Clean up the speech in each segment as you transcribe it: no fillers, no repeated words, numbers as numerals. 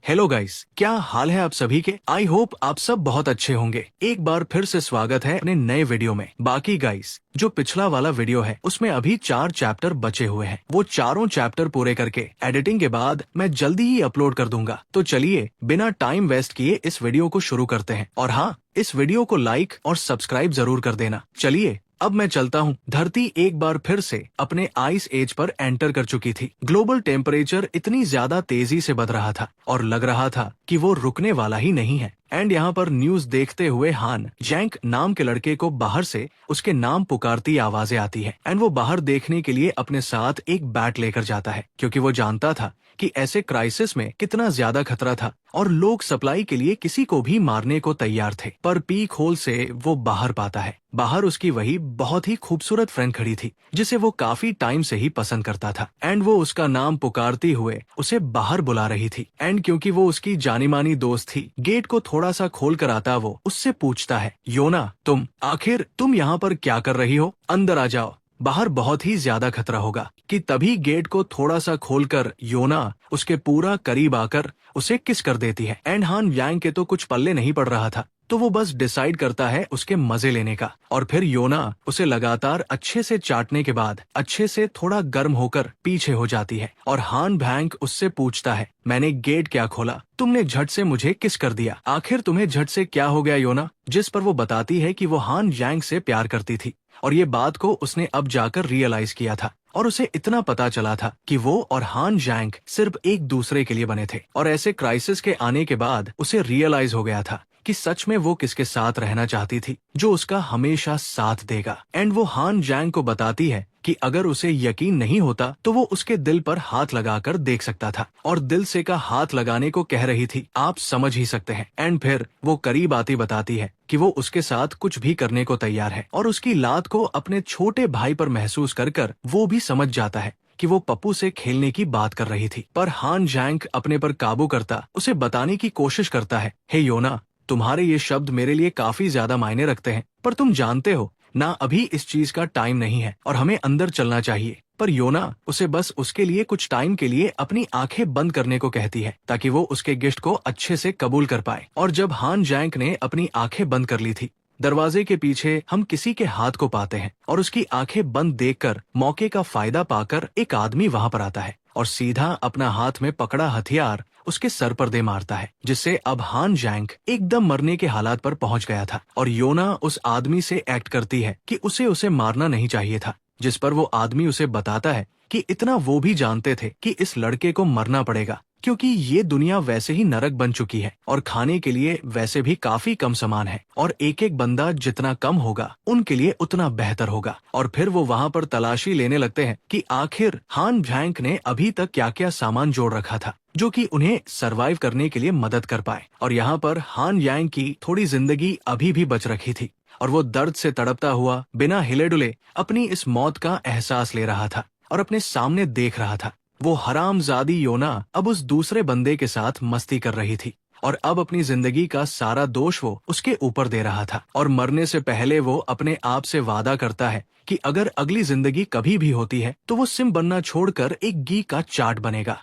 Hello guys, क्या हाल है आप सभी के। आई होप आप सब बहुत अच्छे होंगे। एक बार फिर से स्वागत है अपने नए वीडियो में। बाकी गाइस, जो पिछला वाला वीडियो है उसमें अभी 4 चैप्टर बचे हुए हैं। वो चारों चैप्टर पूरे करके एडिटिंग के बाद मैं जल्दी ही अपलोड कर दूंगा। तो चलिए बिना टाइम वेस्ट किए इस वीडियो को शुरू करते हैं। और हाँ, इस वीडियो को लाइक और सब्सक्राइब जरूर कर देना। चलिए अब मैं चलता हूँ। धरती एक बार फिर से अपने आइस एज पर एंटर कर चुकी थी। ग्लोबल टेम्परेचर इतनी ज्यादा तेजी से बढ़ रहा था और लग रहा था कि वो रुकने वाला ही नहीं है। एंड यहाँ पर न्यूज देखते हुए हान जैंक नाम के लड़के को बाहर से उसके नाम पुकारती आवाजें आती है। एंड वो बाहर देखने के लिए अपने साथ एक बैट लेकर जाता है, क्योंकि वो जानता था कि ऐसे क्राइसिस में कितना ज्यादा खतरा था और लोग सप्लाई के लिए किसी को भी मारने को तैयार थे। पर पीक होल से वो बाहर पाता है। बाहर उसकी वही बहुत ही खूबसूरत फ्रेंड खड़ी थी, जिसे वो काफी टाइम से ही पसंद करता था। एंड वो उसका नाम पुकारती हुए उसे बाहर बुला रही थी। एंड क्योंकि वो उसकी जानी मानी दोस्त थी, गेट को थोड़ा सा खोल कर आता वो उससे पूछता है, योना तुम यहाँ पर क्या कर रही हो? अंदर आ जाओ, बाहर बहुत ही ज्यादा खतरा होगा। कि तभी गेट को थोड़ा सा खोलकर योना उसके पूरा करीब आकर उसे किस कर देती है। एंड हान यांग के तो कुछ पल्ले नहीं पड़ रहा था, तो वो बस डिसाइड करता है उसके मजे लेने का। और फिर योना उसे लगातार अच्छे से चाटने के बाद अच्छे से थोड़ा गर्म होकर पीछे हो जाती है। और हान भैंक उससे पूछता है, मैंने गेट क्या खोला, तुमने झट से मुझे किस कर दिया, आखिर तुम्हें झट से क्या हो गया योना? जिस पर वो बताती है कि वो हान यांग से प्यार करती थी और ये बात को उसने अब जाकर रियलाइज किया था। और उसे इतना पता चला था कि वो और हान जैंग सिर्फ एक दूसरे के लिए बने थे। और ऐसे क्राइसिस के आने के बाद उसे रियलाइज हो गया था कि सच में वो किसके साथ रहना चाहती थी, जो उसका हमेशा साथ देगा। एंड वो हान जैंग को बताती है कि अगर उसे यकीन नहीं होता तो वो उसके दिल पर हाथ लगाकर देख सकता था। और दिल से का हाथ लगाने को कह रही थी, आप समझ ही सकते हैं। एंड फिर वो करीब आती बताती है कि वो उसके साथ कुछ भी करने को तैयार है। और उसकी लात को अपने छोटे भाई पर महसूस कर वो भी समझ जाता है कि वो पप्पू से खेलने की बात कर रही थी। पर हान जैंग अपने पर काबू करता उसे बताने की कोशिश करता है, हे योना, तुम्हारे ये शब्द मेरे लिए काफी ज्यादा मायने रखते हैं, पर तुम जानते हो ना, अभी इस चीज का टाइम नहीं है और हमें अंदर चलना चाहिए। पर योना उसे बस उसके लिए कुछ टाइम के लिए अपनी आंखें बंद करने को कहती है, ताकि वो उसके गिफ्ट को अच्छे से कबूल कर पाए। और जब हान जैंक ने अपनी आंखें बंद कर ली थी, दरवाजे के पीछे हम किसी के हाथ को पाते हैं और उसकी आंखें बंद देखकर मौके का फायदा पाकर एक आदमी वहां पर आता है और सीधा अपना हाथ में पकड़ा हथियार उसके सर पर दे मारता है, जिससे अब हान जैंग एकदम मरने के हालात पर पहुंच गया था। और योना उस आदमी से एक्ट करती है कि उसे मारना नहीं चाहिए था, जिस पर वो आदमी उसे बताता है कि इतना वो भी जानते थे कि इस लड़के को मरना पड़ेगा, क्योंकि ये दुनिया वैसे ही नरक बन चुकी है और खाने के लिए वैसे भी काफी कम सामान है और एक एक बंदा जितना कम होगा उनके लिए उतना बेहतर होगा। और फिर वो वहाँ पर तलाशी लेने लगते हैं कि आखिर हान भैंक ने अभी तक क्या क्या सामान जोड़ रखा था जो कि उन्हें सरवाइव करने के लिए मदद कर पाए। और यहाँ पर हान यांग की थोड़ी जिंदगी अभी भी बच रखी थी और वो दर्द से तड़पता हुआ बिना हिले डुले अपनी इस मौत का एहसास ले रहा था और अपने सामने देख रहा था। वो हरामजादी योना अब उस दूसरे बंदे के साथ मस्ती कर रही थी और अब अपनी जिंदगी का सारा दोष वो उसके ऊपर दे रहा था। और मरने से पहले वो अपने आप से वादा करता है कि अगर अगली जिंदगी कभी भी होती है तो वो सिम बनना छोड़कर एक घी का चाट बनेगा।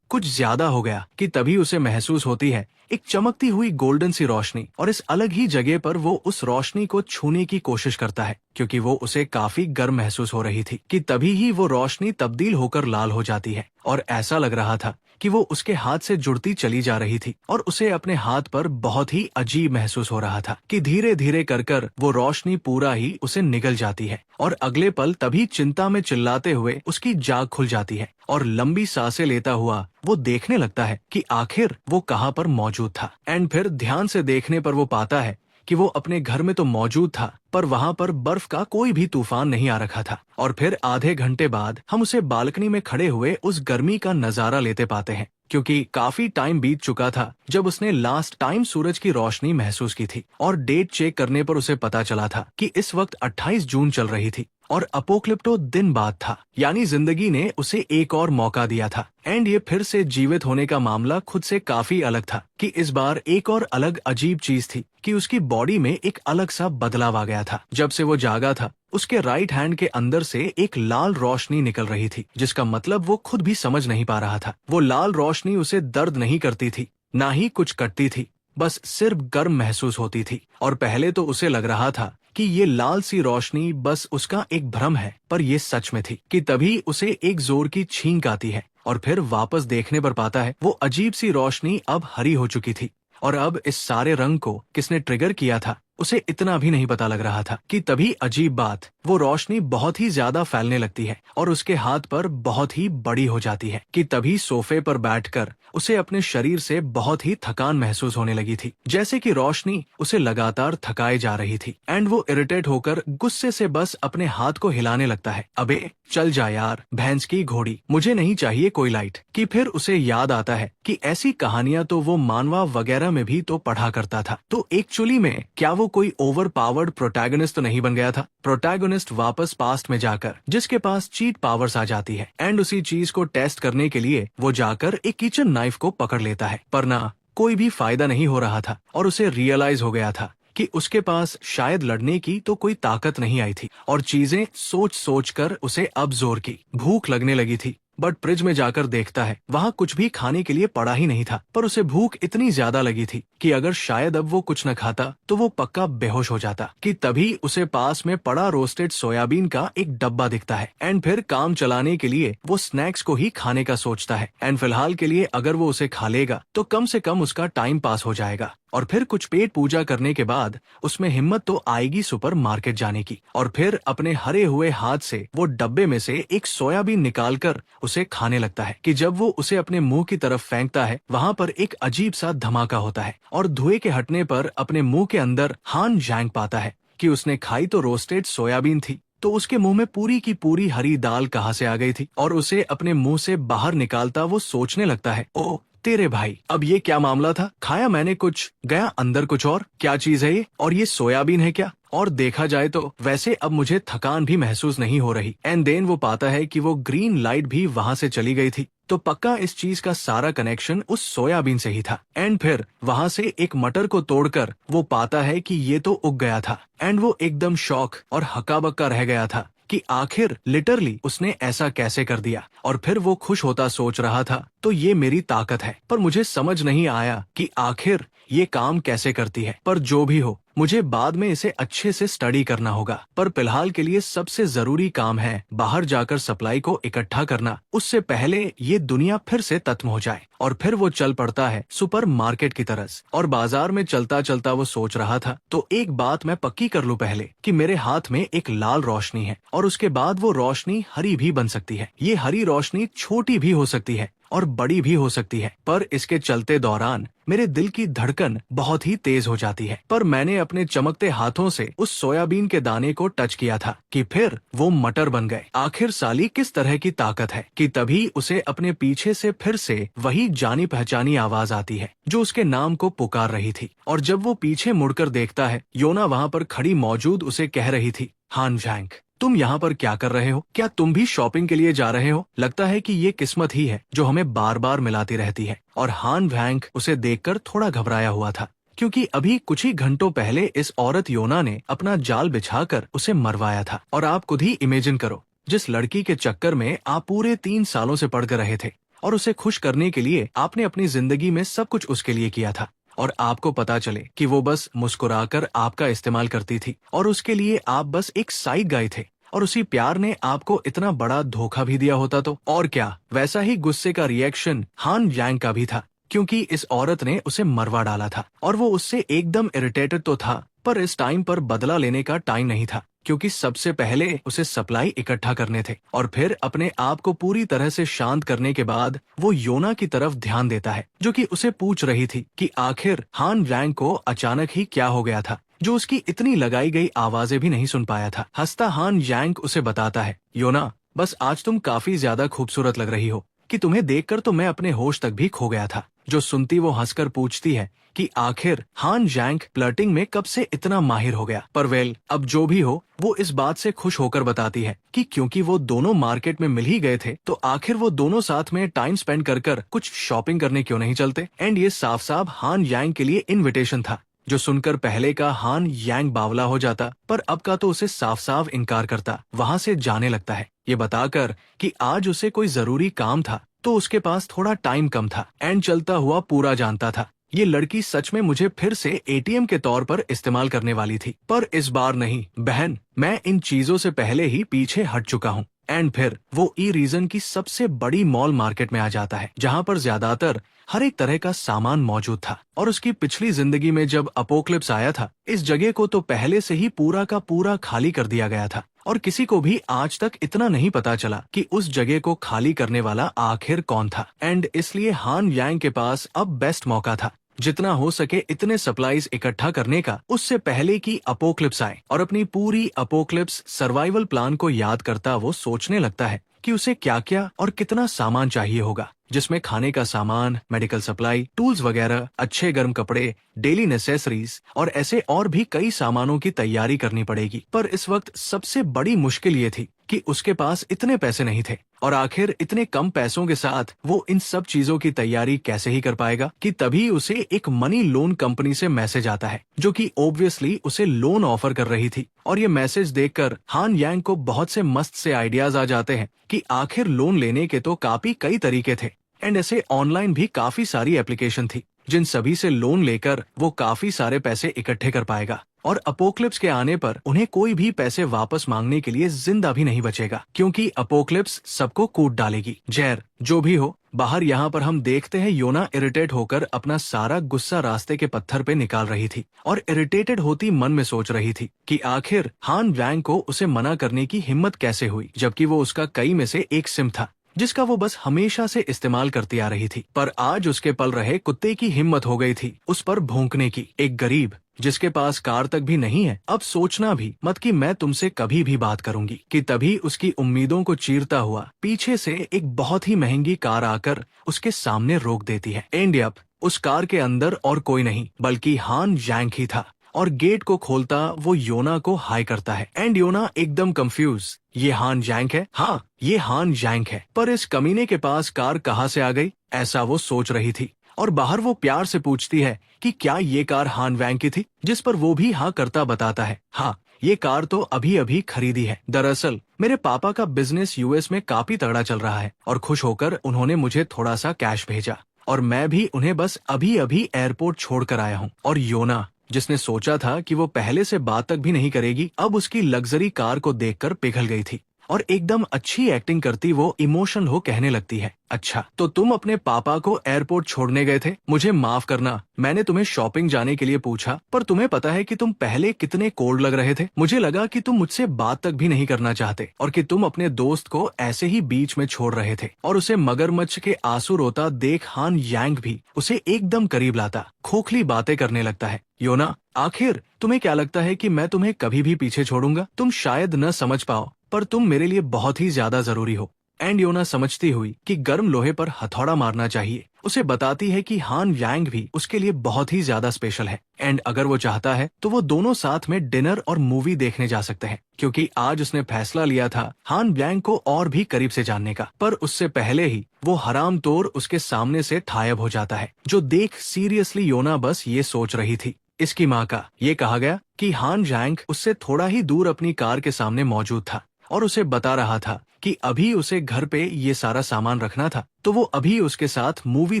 कुछ ज्यादा हो गया कि तभी उसे महसूस होती है एक चमकती हुई गोल्डन सी रोशनी और इस अलग ही जगह पर वो उस रोशनी को छूने की कोशिश करता है, क्योंकि वो उसे काफी गर्म महसूस हो रही थी। कि तभी ही वो रोशनी तब्दील होकर लाल हो जाती है और ऐसा लग रहा था कि वो उसके हाथ से जुड़ती चली जा रही थी और उसे अपने हाथ पर बहुत ही अजीब महसूस हो रहा था कि धीरे धीरे कर वो रोशनी पूरा ही उसे निगल जाती है। और अगले पल तभी चिंता में चिल्लाते हुए उसकी जाग खुल जाती है और लंबी सांसें लेता हुआ वो देखने लगता है कि आखिर वो कहाँ पर मौजूद था। एंड फिर ध्यान से देखने पर वो पाता है कि वो अपने घर में तो मौजूद था, पर वहाँ पर बर्फ का कोई भी तूफान नहीं आ रखा था। और फिर आधे घंटे बाद हम उसे बालकनी में खड़े हुए उस गर्मी का नजारा लेते पाते हैं, क्योंकि काफी टाइम बीत चुका था जब उसने लास्ट टाइम सूरज की रोशनी महसूस की थी। और डेट चेक करने पर उसे पता चला था कि इस वक्त 28 जून चल रही थी और अपोक्लिप्टो दिन बाद था, यानी जिंदगी ने उसे एक और मौका दिया था। एंड ये फिर से जीवित होने का मामला खुद से काफी अलग था कि इस बार एक और अलग अजीब चीज थी कि उसकी बॉडी में एक अलग सा बदलाव आ गया था। जब से वो जागा था उसके राइट हैंड के अंदर से एक लाल रोशनी निकल रही थी, जिसका मतलब वो खुद भी समझ नहीं पा रहा था। वो लाल रोशनी उसे दर्द नहीं करती थी, ना ही कुछ कटती थी, बस सिर्फ गर्म महसूस होती थी। और पहले तो उसे लग रहा था कि ये लाल सी रोशनी बस उसका एक भ्रम है, पर ये सच में थी। कि तभी उसे एक जोर की छींक आती है और फिर वापस देखने पर पाता है वो अजीब सी रोशनी अब हरी हो चुकी थी। और अब इस सारे रंग को किसने ट्रिगर किया था उसे इतना भी नहीं पता लग रहा था। कि तभी अजीब बात, वो रोशनी बहुत ही ज्यादा फैलने लगती है और उसके हाथ पर बहुत ही बड़ी हो जाती है। कि तभी सोफे पर बैठकर उसे अपने शरीर से बहुत ही थकान महसूस होने लगी थी, जैसे कि रोशनी उसे लगातार थकाए जा रही थी। एंड वो इरिटेट होकर गुस्से से बस अपने हाथ को हिलाने लगता है। अबे चल जा यार, भैंस की घोड़ी, मुझे नहीं चाहिए कोई लाइट। कि फिर उसे याद आता है कि ऐसी कहानियां तो वो मानवा वगैरह में भी तो पढ़ा करता था। तो एक्चुअली में क्या वो कोई ओवर पावर्ड प्रोटैगनिस्ट तो नहीं बन गया था? प्रोटैगनिस्ट वापस पास्ट में जाकर जिसके पास चीट पावर्स आ जाती है, एंड उसी चीज को टेस्ट करने के लिए वो जाकर एक किचन नाइफ को पकड़ लेता है। पर ना, कोई भी फायदा नहीं हो रहा था और उसे रियलाइज हो गया था कि उसके पास शायद लड़ने की तो कोई ताकत नहीं आई थी। और चीजें सोच सोच कर उसे अब जोर की भूख लगने लगी थी। बट फ्रिज में जाकर देखता है वहाँ कुछ भी खाने के लिए पड़ा ही नहीं था। पर उसे भूख इतनी ज्यादा लगी थी कि अगर शायद अब वो कुछ न खाता तो वो पक्का बेहोश हो जाता। कि तभी उसे पास में पड़ा रोस्टेड सोयाबीन का एक डब्बा दिखता है। एंड फिर काम चलाने के लिए वो स्नैक्स को ही खाने का सोचता है। एंड फिलहाल के लिए अगर वो उसे खा लेगा तो कम से कम उसका टाइम पास हो जाएगा। और फिर कुछ पेट पूजा करने के बाद उसमें हिम्मत तो आएगी सुपर मार्केट जाने की। और फिर अपने हरे हुए हाथ से वो डब्बे में से एक सोयाबीन निकालकर उसे खाने लगता है। कि जब वो उसे अपने मुंह की तरफ फेंकता है वहाँ पर एक अजीब सा धमाका होता है और धुएं के हटने पर अपने मुंह के अंदर हान जैंग पाता है। कि उसने खाई तो रोस्टेड सोयाबीन थी, तो उसके मुंह में पूरी की पूरी हरी दाल कहाँ से आ गई थी। और उसे अपने मुंह से बाहर निकालता वो सोचने लगता है, ओ तेरे भाई, अब ये क्या मामला था? खाया मैंने कुछ, गया अंदर कुछ और। क्या चीज है ये? और ये सोयाबीन है क्या? और देखा जाए तो वैसे अब मुझे थकान भी महसूस नहीं हो रही। एंड देन वो पाता है कि वो ग्रीन लाइट भी वहाँ से चली गई थी। तो पक्का इस चीज का सारा कनेक्शन उस सोयाबीन से ही था। एंड फिर वहाँ से एक मटर को तोड़कर वो पाता है कि ये तो उग गया था। एंड वो एकदम शॉक और हक्का बक्का रह गया था कि आखिर लिटरली उसने ऐसा कैसे कर दिया। और फिर वो खुश होता सोच रहा था, तो ये मेरी ताकत है। पर मुझे समझ नहीं आया कि आखिर ये काम कैसे करती है। पर जो भी हो, मुझे बाद में इसे अच्छे से स्टडी करना होगा। पर फिलहाल के लिए सबसे जरूरी काम है बाहर जाकर सप्लाई को इकट्ठा करना, उससे पहले ये दुनिया फिर से खत्म हो जाए। और फिर वो चल पड़ता है सुपर मार्केट की तरफ। और बाजार में चलता चलता वो सोच रहा था, तो एक बात मैं पक्की कर लूं पहले कि मेरे हाथ में एक लाल रोशनी है और उसके बाद वो रोशनी हरी भी बन सकती है। ये हरी रोशनी छोटी भी हो सकती है और बड़ी भी हो सकती है। पर इसके चलते दौरान मेरे दिल की धड़कन बहुत ही तेज हो जाती है। पर मैंने अपने चमकते हाथों से उस सोयाबीन के दाने को टच किया था कि फिर वो मटर बन गए। आखिर साली किस तरह की ताकत है? कि तभी उसे अपने पीछे से फिर से वही जानी पहचानी आवाज आती है जो उसके नाम को पुकार रही थी। और जब वो पीछे मुड़कर देखता है, योना वहाँ पर खड़ी मौजूद उसे कह रही थी, हान जैंग, तुम यहाँ पर क्या कर रहे हो? क्या तुम भी शॉपिंग के लिए जा रहे हो? लगता है कि ये किस्मत ही है जो हमें बार बार मिलाती रहती है। और हान वैंग उसे देखकर थोड़ा घबराया हुआ था, क्योंकि अभी कुछ ही घंटों पहले इस औरत योना ने अपना जाल बिछाकर उसे मरवाया था। और आप खुद ही इमेजिन करो, जिस लड़की के चक्कर में आप पूरे 3 सालों से पड़ कर रहे थे और उसे खुश करने के लिए आपने अपनी जिंदगी में सब कुछ उसके लिए किया था, और आपको पता चले कि वो बस मुस्कुराकर आपका इस्तेमाल करती थी और उसके लिए आप बस एक साइड गाय थे, और उसी प्यार ने आपको इतना बड़ा धोखा भी दिया होता तो। और क्या वैसा ही गुस्से का रिएक्शन हान जैंग का भी था, क्योंकि इस औरत ने उसे मरवा डाला था और वो उससे एकदम इरिटेटेड तो था, पर इस टाइम पर बदला लेने का टाइम नहीं था, क्योंकि सबसे पहले उसे सप्लाई इकट्ठा करने थे। और फिर अपने आप को पूरी तरह से शांत करने के बाद वो योना की तरफ ध्यान देता है, जो कि उसे पूछ रही थी कि आखिर हान वैंग को अचानक ही क्या हो गया था, जो उसकी इतनी लगाई गई आवाजें भी नहीं सुन पाया था। हंसता हान जैंग उसे बताता है, योना, बस आज तुम काफी ज्यादा खूबसूरत लग रही हो कि तुम्हें देखकर तो मैं अपने होश तक भी खो गया था। जो सुनती वो हंसकर पूछती है कि आखिर हान जैंग फ्लर्टिंग में कब से इतना माहिर हो गया। पर वेल, अब जो भी हो, वो इस बात से खुश होकर बताती है कि क्योंकि वो दोनों मार्केट में मिल ही गए थे, तो आखिर वो दोनों साथ में टाइम स्पेंड कर कुछ शॉपिंग करने क्यों नहीं चलते। एंड ये साफ साफ हान जैंग के लिए इन्विटेशन था, जो सुनकर पहले का हान यांग बावला हो जाता, पर अब का तो उसे साफ साफ इनकार करता वहाँ से जाने लगता है। ये बताकर कि आज उसे कोई जरूरी काम था तो उसके पास थोड़ा टाइम कम था एंड चलता हुआ पूरा जानता था ये लड़की सच में मुझे फिर से एटीएम के तौर पर इस्तेमाल करने वाली थी। पर इस बार नहीं बहन, मैं इन चीजों से पहले ही पीछे हट चुका हूँ। एंड फिर वो ई रीजन की सबसे बड़ी मॉल मार्केट में आ जाता है जहाँ पर ज्यादातर हर एक तरह का सामान मौजूद था। और उसकी पिछली जिंदगी में जब अपोक्लिप्स आया था इस जगह को तो पहले से ही पूरा का पूरा खाली कर दिया गया था और किसी को भी आज तक इतना नहीं पता चला कि उस जगह को खाली करने वाला आखिर कौन था। एंड इसलिए हान यांग के पास अब बेस्ट मौका था जितना हो सके इतने सप्लाईज इकट्ठा करने का उससे पहले कि अपोक्लिप्स आए। और अपनी पूरी अपोक्लिप्स सर्वाइवल प्लान को याद करता वो सोचने लगता है कि उसे क्या क्या और कितना सामान चाहिए होगा, जिसमें खाने का सामान, मेडिकल सप्लाई, टूल्स वगैरह, अच्छे गर्म कपड़े, डेली नेसेसरीज और ऐसे और भी कई सामानों की तैयारी करनी पड़ेगी। पर इस वक्त सबसे बड़ी मुश्किल ये थी कि उसके पास इतने पैसे नहीं थे और आखिर इतने कम पैसों के साथ वो इन सब चीजों की तैयारी कैसे ही कर पाएगा कि तभी उसे एक मनी लोन कंपनी से मैसेज आता है जो कि ऑब्वियसली उसे लोन ऑफर कर रही थी। और ये मैसेज देखकर हान यांग को बहुत से मस्त से आइडियाज आ जाते हैं कि आखिर लोन लेने के तो काफी कई तरीके थे एंड ऐसे ऑनलाइन भी काफी सारी एप्लीकेशन थी जिन सभी से लोन लेकर वो काफी सारे पैसे इकट्ठे कर पाएगा और अपोक्लिप्स के आने पर उन्हें कोई भी पैसे वापस मांगने के लिए जिंदा भी नहीं बचेगा क्योंकि अपोक्लिप्स सबको कूट डालेगी। जैर जो भी हो, बाहर यहाँ पर हम देखते हैं योना इरिटेट होकर अपना सारा गुस्सा रास्ते के पत्थर पे निकाल रही थी और इरिटेटेड होती मन में सोच रही थी कि आखिर हान यांग को उसे मना करने की हिम्मत कैसे हुई जबकि वो उसका कई में से एक सिम था जिसका वो बस हमेशा से इस्तेमाल करती आ रही थी। पर आज उसके पल रहे कुत्ते की हिम्मत हो गई थी उस पर भौंकने की। एक गरीब जिसके पास कार तक भी नहीं है अब सोचना भी मत कि मैं तुमसे कभी भी बात करूंगी कि तभी उसकी उम्मीदों को चीरता हुआ पीछे से एक बहुत ही महंगी कार आकर उसके सामने रोक देती है। एंड अप उस कार के अंदर और कोई नहीं बल्कि हान यांग ही था और गेट को खोलता वो योना को हाई करता है एंड योना एकदम कंफ्यूज, ये हान यांग है? हाँ ये हान यांग है, पर इस कमीने के पास कार कहाँ से आ गई, ऐसा वो सोच रही थी। और बाहर वो प्यार से पूछती है कि क्या ये कार हान यांग की थी, जिस पर वो भी हाँ करता बताता है हाँ ये कार तो अभी अभी खरीदी है। दरअसल मेरे पापा का बिजनेस यूएस में काफी तगड़ा चल रहा है और खुश होकर उन्होंने मुझे थोड़ा सा कैश भेजा और मैं भी उन्हें बस अभी अभी एयरपोर्ट छोड़कर आया हूँ। और योना जिसने सोचा था कि वो पहले से बात तक भी नहीं करेगी अब उसकी लग्जरी कार को देखकर पिघल गई थी और एकदम अच्छी एक्टिंग करती वो इमोशनल हो कहने लगती है, अच्छा तो तुम अपने पापा को एयरपोर्ट छोड़ने गए थे? मुझे माफ करना, मैंने तुम्हें शॉपिंग जाने के लिए पूछा पर तुम्हें पता है कि तुम पहले कितने कोल्ड लग रहे थे। मुझे लगा कि तुम मुझसे बात तक भी नहीं करना चाहते और कि तुम अपने दोस्त को ऐसे ही बीच में छोड़ रहे थे। और उसे मगरमच्छ के आंसू रोता देख हान यांग भी उसे एकदम करीब लाता खोखली बातें करने लगता है। योना आखिर तुम्हें क्या लगता है कि मैं तुम्हें कभी भी पीछे छोड़ूंगा? तुम शायद न समझ पाओ पर तुम मेरे लिए बहुत ही ज्यादा जरूरी हो। एंड योना समझती हुई कि गर्म लोहे पर हथौड़ा मारना चाहिए उसे बताती है कि हान यांग भी उसके लिए बहुत ही ज्यादा स्पेशल है एंड अगर वो चाहता है तो वो दोनों साथ में डिनर और मूवी देखने जा सकते हैं क्योंकि आज उसने फैसला लिया था हान यांग को और भी करीब से जानने का। पर उससे पहले ही वो हराम तोर उसके सामने से गायब हो जाता है जो देख सीरियसली योना बस ये सोच रही थी इसकी माँ का। ये कहा गया कि हान यांग उससे थोड़ा ही दूर अपनी कार के सामने मौजूद था और उसे बता रहा था कि अभी उसे घर पे ये सारा सामान रखना था तो वो अभी उसके साथ मूवी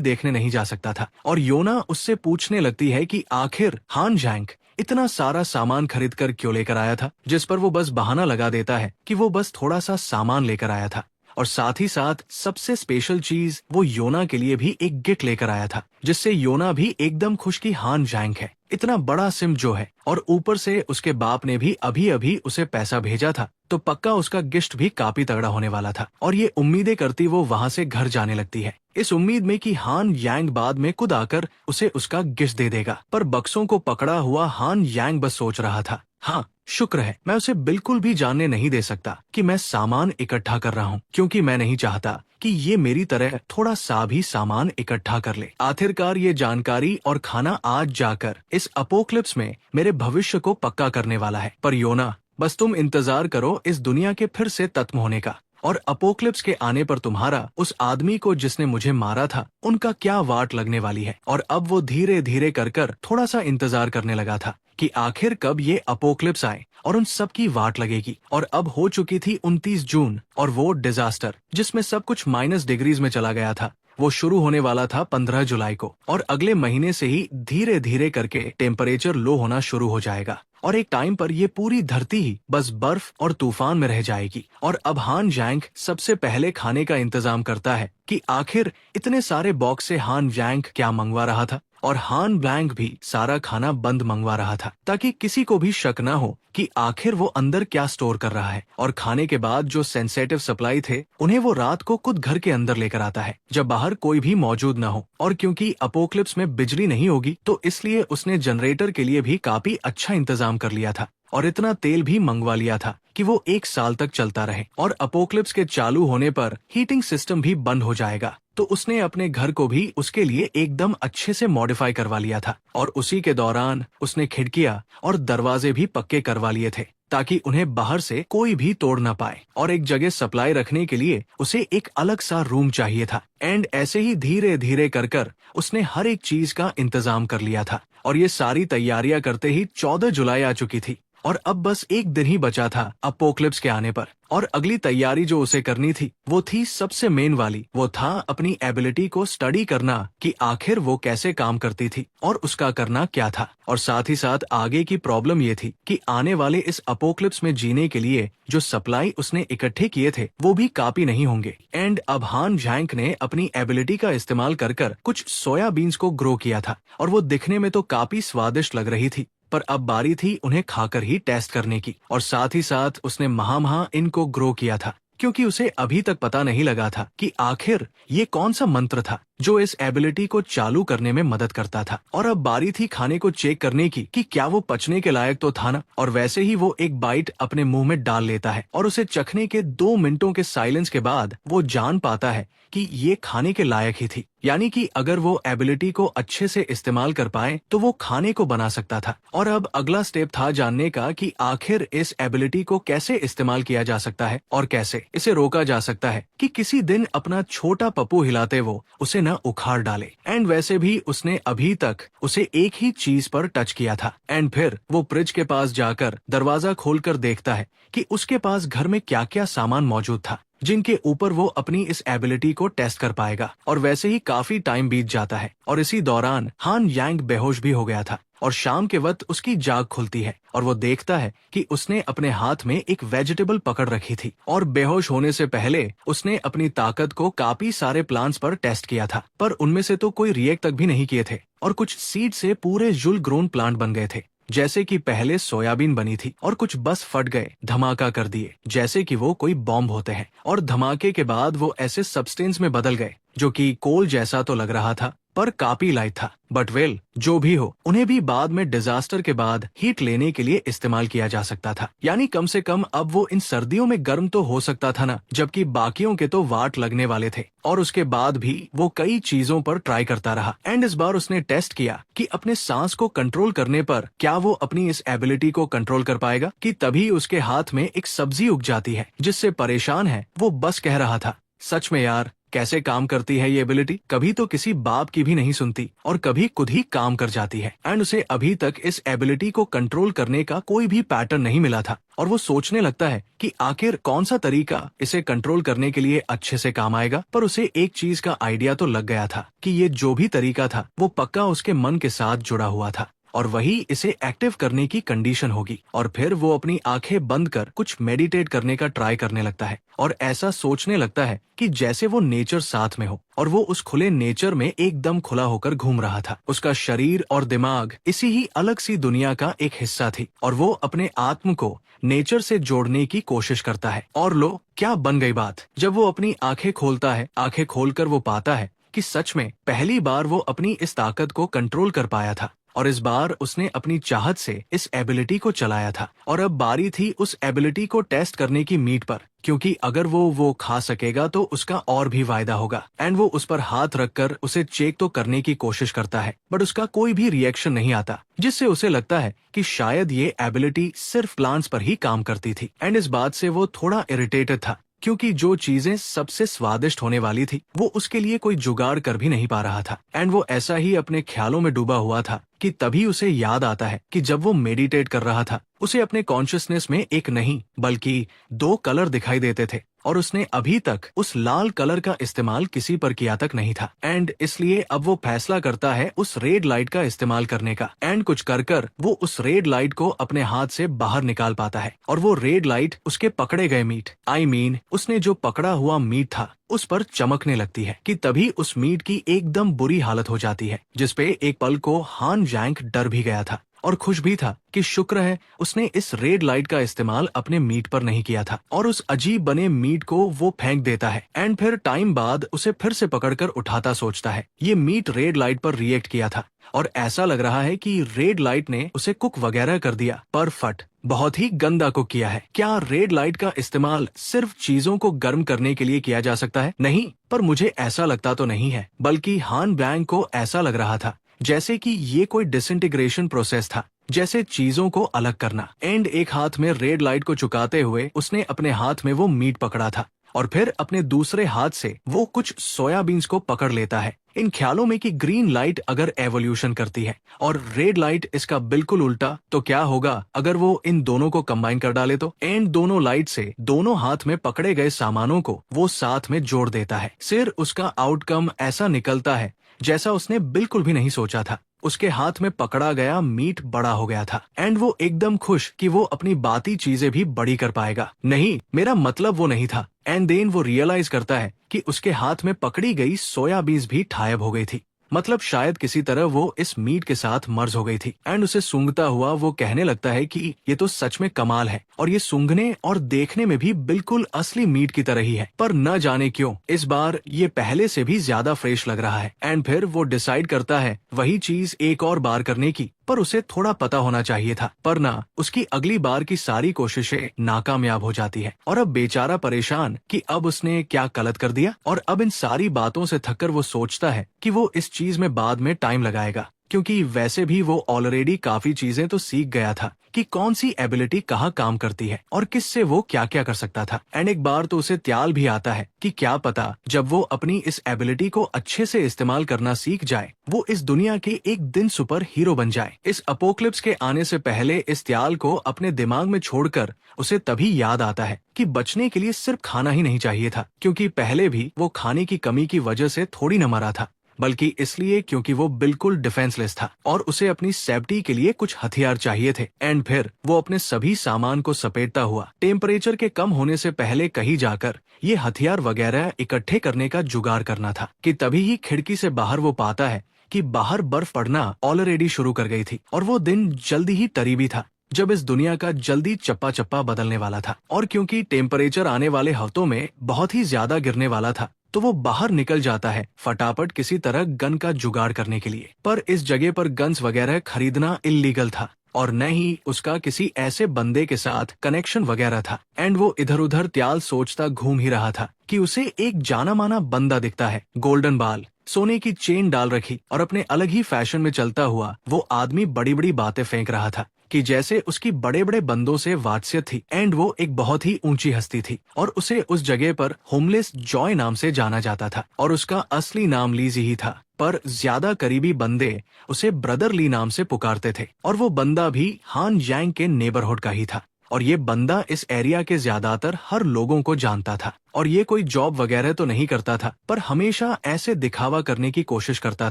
देखने नहीं जा सकता था। और योना उससे पूछने लगती है कि आखिर हान यांग इतना सारा सामान खरीद कर क्यों लेकर आया था, जिस पर वो बस बहाना लगा देता है कि वो बस थोड़ा सा सामान लेकर आया था और साथ ही साथ सबसे स्पेशल चीज वो योना के लिए भी एक गिफ्ट लेकर आया था जिससे योना भी एकदम खुश कि हान यांग है इतना बड़ा सिम जो है और ऊपर से उसके बाप ने भी अभी अभी उसे पैसा भेजा था तो पक्का उसका गिफ्ट भी काफी तगड़ा होने वाला था। और ये उम्मीदें करती वो वहाँ से घर जाने लगती है इस उम्मीद में कि हान यांग बाद में खुद आकर उसे उसका गिफ्ट दे देगा। पर बक्सों को पकड़ा हुआ हान यांग बस सोच रहा था हाँ शुक्र है मैं उसे बिल्कुल भी जानने नहीं दे सकता कि मैं सामान इकट्ठा कर रहा हूँ क्योंकि मैं नहीं चाहता कि ये मेरी तरह थोड़ा सा भी सामान इकट्ठा कर ले। आखिरकार ये जानकारी और खाना आज जाकर इस अपोक्लिप्स में मेरे भविष्य को पक्का करने वाला है। पर योना बस तुम इंतजार करो इस दुनिया के फिर से खत्म होने का और अपोक्लिप्स के आने पर तुम्हारा उस आदमी को जिसने मुझे मारा था उनका क्या वाट लगने वाली है। और अब वो धीरे धीरे कर थोड़ा सा इंतजार करने लगा था कि आखिर कब ये अपोक्लिप्स आए और उन सब की वाट लगेगी। और अब हो चुकी थी 29 जून और वो डिजास्टर जिसमें सब कुछ -डिग्रीज में चला गया था, वो शुरू होने वाला था 15 जुलाई को। और अगले महीने से ही धीरे धीरे करके टेम्परेचर लो होना शुरू हो जाएगा और एक टाइम पर ये पूरी धरती ही बस बर्फ और तूफान में रह जाएगी। और अब हान जैंग सबसे पहले खाने का इंतजाम करता है कि आखिर इतने सारे बॉक्स से हान जैंग क्या मंगवा रहा था। और हान ब्लैंक भी सारा खाना बंद मंगवा रहा था ताकि किसी को भी शक न हो कि आखिर वो अंदर क्या स्टोर कर रहा है। और खाने के बाद जो सेंसेटिव सप्लाई थे उन्हें वो रात को खुद घर के अंदर लेकर आता है जब बाहर कोई भी मौजूद न हो। और क्योंकि अपोक्लिप्स में बिजली नहीं होगी तो इसलिए उसने जनरेटर के लिए भी काफी अच्छा इंतजाम कर लिया था और इतना तेल भी मंगवा लिया था कि वो 1 साल तक चलता रहे। और अपोक्लिप्स के चालू होने पर हीटिंग सिस्टम भी बंद हो जाएगा तो उसने अपने घर को भी उसके लिए एकदम अच्छे से मॉडिफाई करवा लिया था। और उसी के दौरान उसने खिड़कियां और दरवाजे भी पक्के करवा लिए थे ताकि उन्हें बाहर से कोई भी तोड़ ना पाए। और एक जगह सप्लाई रखने के लिए उसे एक अलग सा रूम चाहिए था। एंड ऐसे ही धीरे धीरे कर उसने हर एक चीज का इंतजाम कर लिया था। और ये सारी तैयारियां करते ही 14 जुलाई आ चुकी थी और अब बस एक दिन ही बचा था अपोक्लिप्स के आने पर। और अगली तैयारी जो उसे करनी थी वो थी सबसे मेन वाली, वो था अपनी एबिलिटी को स्टडी करना कि आखिर वो कैसे काम करती थी और उसका करना क्या था। और साथ ही साथ आगे की प्रॉब्लम ये थी कि आने वाले इस अपोक्लिप्स में जीने के लिए जो सप्लाई उसने इकट्ठे किए थे वो भी काफी नहीं होंगे। एंड अब हान जैंक ने अपनी एबिलिटी का इस्तेमाल कर कुछ सोयाबीन्स को ग्रो किया था और वो दिखने में तो काफी स्वादिष्ट लग रही थी, पर अब बारी थी उन्हें खाकर ही टेस्ट करने की। और साथ ही साथ उसने महा इनको ग्रो किया था क्योंकि उसे अभी तक पता नहीं लगा था कि आखिर ये कौन सा मंत्र था जो इस एबिलिटी को चालू करने में मदद करता था। और अब बारी थी खाने को चेक करने की कि क्या वो पचने के लायक तो था ना। और वैसे ही वो एक बाइट अपने मुंह में डाल लेता है और उसे चखने के 2 मिनटों के साइलेंस के बाद वो जान पाता है कि ये खाने के लायक ही थी। यानी कि अगर वो एबिलिटी को अच्छे से इस्तेमाल कर पाए तो वो खाने को बना सकता था। और अब अगला स्टेप था जानने का कि आखिर इस एबिलिटी को कैसे इस्तेमाल किया जा सकता है और कैसे इसे रोका जा सकता है कि किसी दिन अपना छोटा पप्पू हिलाते वो उसे न उखाड़ डाले। एंड वैसे भी उसने अभी तक उसे एक ही चीज पर टच किया था। एंड फिर वो फ्रिज के पास जाकर दरवाजा खोलकर देखता है कि उसके पास घर में क्या क्या सामान मौजूद था जिनके ऊपर वो अपनी इस एबिलिटी को टेस्ट कर पाएगा। और वैसे ही काफी टाइम बीत जाता है और इसी दौरान हान यांग बेहोश भी हो गया था। और शाम के वक्त उसकी जाग खुलती है और वो देखता है कि उसने अपने हाथ में एक वेजिटेबल पकड़ रखी थी। और बेहोश होने से पहले उसने अपनी ताकत को काफी सारे प्लांट्स पर टेस्ट किया था, पर उनमें से तो कोई रिएक्ट तक भी नहीं किए थे और कुछ सीड से पूरे जुल ग्रोन प्लांट बन गए थे। जैसे कि पहले सोयाबीन बनी थी और कुछ बस फट गए, धमाका कर दिए जैसे कि वो कोई बॉम्ब होते हैं। और धमाके के बाद वो ऐसे सब्सटेंस में बदल गए जो कि कोल जैसा तो लग रहा था पर काफी लाइट था। बट वेल जो भी हो, उन्हें भी बाद में डिजास्टर के बाद हीट लेने के लिए इस्तेमाल किया जा सकता था। यानी कम से कम अब वो इन सर्दियों में गर्म तो हो सकता था ना, जबकि बाकियों के तो वाट लगने वाले थे। और उसके बाद भी वो कई चीजों पर ट्राई करता रहा। एंड इस बार उसने टेस्ट किया कि अपने सांस को कंट्रोल करने पर क्या वो अपनी इस एबिलिटी को कंट्रोल कर पाएगा। कि तभी उसके हाथ में एक सब्जी उग जाती है जिससे परेशान है वो बस कह रहा था, सच में यार कैसे काम करती है ये एबिलिटी, कभी तो किसी बाप की भी नहीं सुनती और कभी खुद ही काम कर जाती है। एंड उसे अभी तक इस एबिलिटी को कंट्रोल करने का कोई भी पैटर्न नहीं मिला था और वो सोचने लगता है कि आखिर कौन सा तरीका इसे कंट्रोल करने के लिए अच्छे से काम आएगा। पर उसे एक चीज का आइडिया तो लग गया था कि ये जो भी तरीका था वो पक्का उसके मन के साथ जुड़ा हुआ था और वही इसे एक्टिव करने की कंडीशन होगी। और फिर वो अपनी आंखें बंद कर कुछ मेडिटेट करने का ट्राई करने लगता है और ऐसा सोचने लगता है कि जैसे वो नेचर साथ में हो और वो उस खुले नेचर में एकदम खुला होकर घूम रहा था। उसका शरीर और दिमाग इसी ही अलग सी दुनिया का एक हिस्सा थी और वो अपने आत्म को नेचर से जोड़ने की कोशिश करता है। और लो क्या बन गई बात, जब वो अपनी आंखें खोलता है, आंखें खोलकर वो पाता है कि सच में पहली बार वो अपनी इस ताकत को कंट्रोल कर पाया था और इस बार उसने अपनी चाहत से इस एबिलिटी को चलाया था। और अब बारी थी उस एबिलिटी को टेस्ट करने की मीट पर, क्योंकि अगर वो खा सकेगा तो उसका और भी वायदा होगा। एंड वो उस पर हाथ रखकर उसे चेक तो करने की कोशिश करता है बट उसका कोई भी रिएक्शन नहीं आता, जिससे उसे लगता है कि शायद ये एबिलिटी सिर्फ प्लांट्स पर ही काम करती थी। एंड इस बात से वो थोड़ा इरिटेटेड था क्योंकि जो चीजें सबसे स्वादिष्ट होने वाली थी वो उसके लिए कोई जुगाड़ कर भी नहीं पा रहा था। एंड वो ऐसा ही अपने ख्यालों में डूबा हुआ था कि तभी उसे याद आता है कि जब वो मेडिटेट कर रहा था उसे अपने कॉन्शियसनेस में एक नहीं बल्कि दो कलर दिखाई देते थे, और उसने अभी तक उस लाल कलर का इस्तेमाल किसी पर किया तक नहीं था। एंड इसलिए अब वो फैसला करता है उस रेड लाइट का इस्तेमाल करने का। एंड कुछ कर कर वो उस रेड लाइट को अपने हाथ से बाहर निकाल पाता है, और वो रेड लाइट उसके पकड़े गए मीट उसने जो पकड़ा हुआ मीट था उस पर चमकने लगती है कि तभी उस मीट की एकदम बुरी हालत हो जाती है, जिसपे एक पल को हान जैंग डर भी गया था और खुश भी था कि शुक्र है उसने इस रेड लाइट का इस्तेमाल अपने मीट पर नहीं किया था, और उस अजीब बने मीट को वो फेंक देता है। एंड फिर टाइम बाद उसे फिर से पकड़कर उठाता सोचता है ये मीट रेड लाइट पर रिएक्ट किया था, और ऐसा लग रहा है कि रेड लाइट ने उसे कुक वगैरह कर दिया, पर फट बहुत ही गंदा कुक किया है। क्या रेड लाइट का इस्तेमाल सिर्फ चीजों को गर्म करने के लिए किया जा सकता है? नहीं, पर मुझे ऐसा लगता तो नहीं है, बल्कि हान बैंग को ऐसा लग रहा था जैसे कि ये कोई डिसइंटीग्रेशन प्रोसेस था, जैसे चीजों को अलग करना। एंड एक हाथ में रेड लाइट को चुकाते हुए उसने अपने हाथ में वो मीट पकड़ा था, और फिर अपने दूसरे हाथ से वो कुछ सोयाबीन्स को पकड़ लेता है, इन ख्यालों में कि ग्रीन लाइट अगर एवोल्यूशन करती है और रेड लाइट इसका बिल्कुल उल्टा, तो क्या होगा अगर वो इन दोनों को कंबाइन कर डाले तो। एंड दोनों लाइट से दोनों हाथ में पकड़े गए सामानों को वो साथ में जोड़ देता है। फिर उसका आउटकम ऐसा निकलता है जैसा उसने बिल्कुल भी नहीं सोचा था। उसके हाथ में पकड़ा गया मीट बड़ा हो गया था, एंड वो एकदम खुश कि वो अपनी बाती चीजें भी बड़ी कर पाएगा। नहीं, मेरा मतलब वो नहीं था। एंड देन वो रियलाइज करता है कि उसके हाथ में पकड़ी गई सोयाबीन्स भी गायब हो गई थी, मतलब शायद किसी तरह वो इस मीट के साथ मर्ज हो गई थी। एंड उसे सूंघता हुआ वो कहने लगता है कि ये तो सच में कमाल है, और ये सूंघने और देखने में भी बिल्कुल असली मीट की तरह ही है, पर न जाने क्यों इस बार ये पहले से भी ज्यादा फ्रेश लग रहा है। एंड फिर वो डिसाइड करता है वही चीज एक और बार करने की, पर उसे थोड़ा पता होना चाहिए था, पर ना, उसकी अगली बार की सारी कोशिशें नाकामयाब हो जाती है। और अब बेचारा परेशान कि अब उसने क्या गलत कर दिया, और अब इन सारी बातों से थककर वो सोचता है कि वो इस चीज में बाद में टाइम लगाएगा, क्योंकि वैसे भी वो ऑलरेडी काफी चीजें तो सीख गया था कि कौन सी एबिलिटी कहाँ काम करती है और किससे वो क्या क्या कर सकता था। एंड एक बार तो उसे त्याल भी आता है कि क्या पता जब वो अपनी इस एबिलिटी को अच्छे से इस्तेमाल करना सीख जाए वो इस दुनिया के एक दिन सुपर हीरो बन जाए। इस अपोक्लिप्स के आने से पहले इस त्याल को अपने दिमाग में छोड़कर उसे तभी याद आता है कि बचने के लिए सिर्फ खाना ही नहीं चाहिए था, क्योंकि पहले भी वो खाने की कमी की वजह से थोड़ी न मरा था, बल्कि इसलिए क्योंकि वो बिल्कुल डिफेंसलेस था और उसे अपनी सेफ्टी के लिए कुछ हथियार चाहिए थे। एंड फिर वो अपने सभी सामान को सपेटता हुआ टेम्परेचर के कम होने से पहले कहीं जाकर ये हथियार वगैरह इकट्ठे करने का जुगाड़ करना था कि तभी ही खिड़की से बाहर वो पाता है कि बाहर बर्फ पड़ना ऑलरेडी शुरू कर गई थी, और वो दिन जल्दी ही करीबी था जब इस दुनिया का जल्दी चप्पा चप्पा बदलने वाला था। और क्योंकि टेम्परेचर आने वाले हफ्तों में बहुत ही ज्यादा गिरने वाला था, तो वो बाहर निकल जाता है फटाफट किसी तरह गन का जुगाड़ करने के लिए। पर इस जगह पर गन्स वगैरह खरीदना इल्लीगल था, और न ही उसका किसी ऐसे बंदे के साथ कनेक्शन वगैरह था। एंड वो इधर उधर त्याल सोचता घूम ही रहा था कि उसे एक जाना माना बंदा दिखता है, गोल्डन बाल, सोने की चेन डाल रखी और अपने अलग ही फैशन में चलता हुआ वो आदमी बड़ी बड़ी बातें फेंक रहा था कि जैसे उसकी बड़े बड़े बंदों से वात्स्यता थी। एंड वो एक बहुत ही ऊंची हस्ती थी, और उसे उस जगह पर होमलेस जॉय नाम से जाना जाता था, और उसका असली नाम लीजी ही था, पर ज्यादा करीबी बंदे उसे ब्रदर ली नाम से पुकारते थे। और वो बंदा भी हान जैंग के नेबरहुड का ही था, और ये बंदा इस एरिया के ज्यादातर हर लोगों को जानता था, और ये कोई जॉब वगैरह तो नहीं करता था, पर हमेशा ऐसे दिखावा करने की कोशिश करता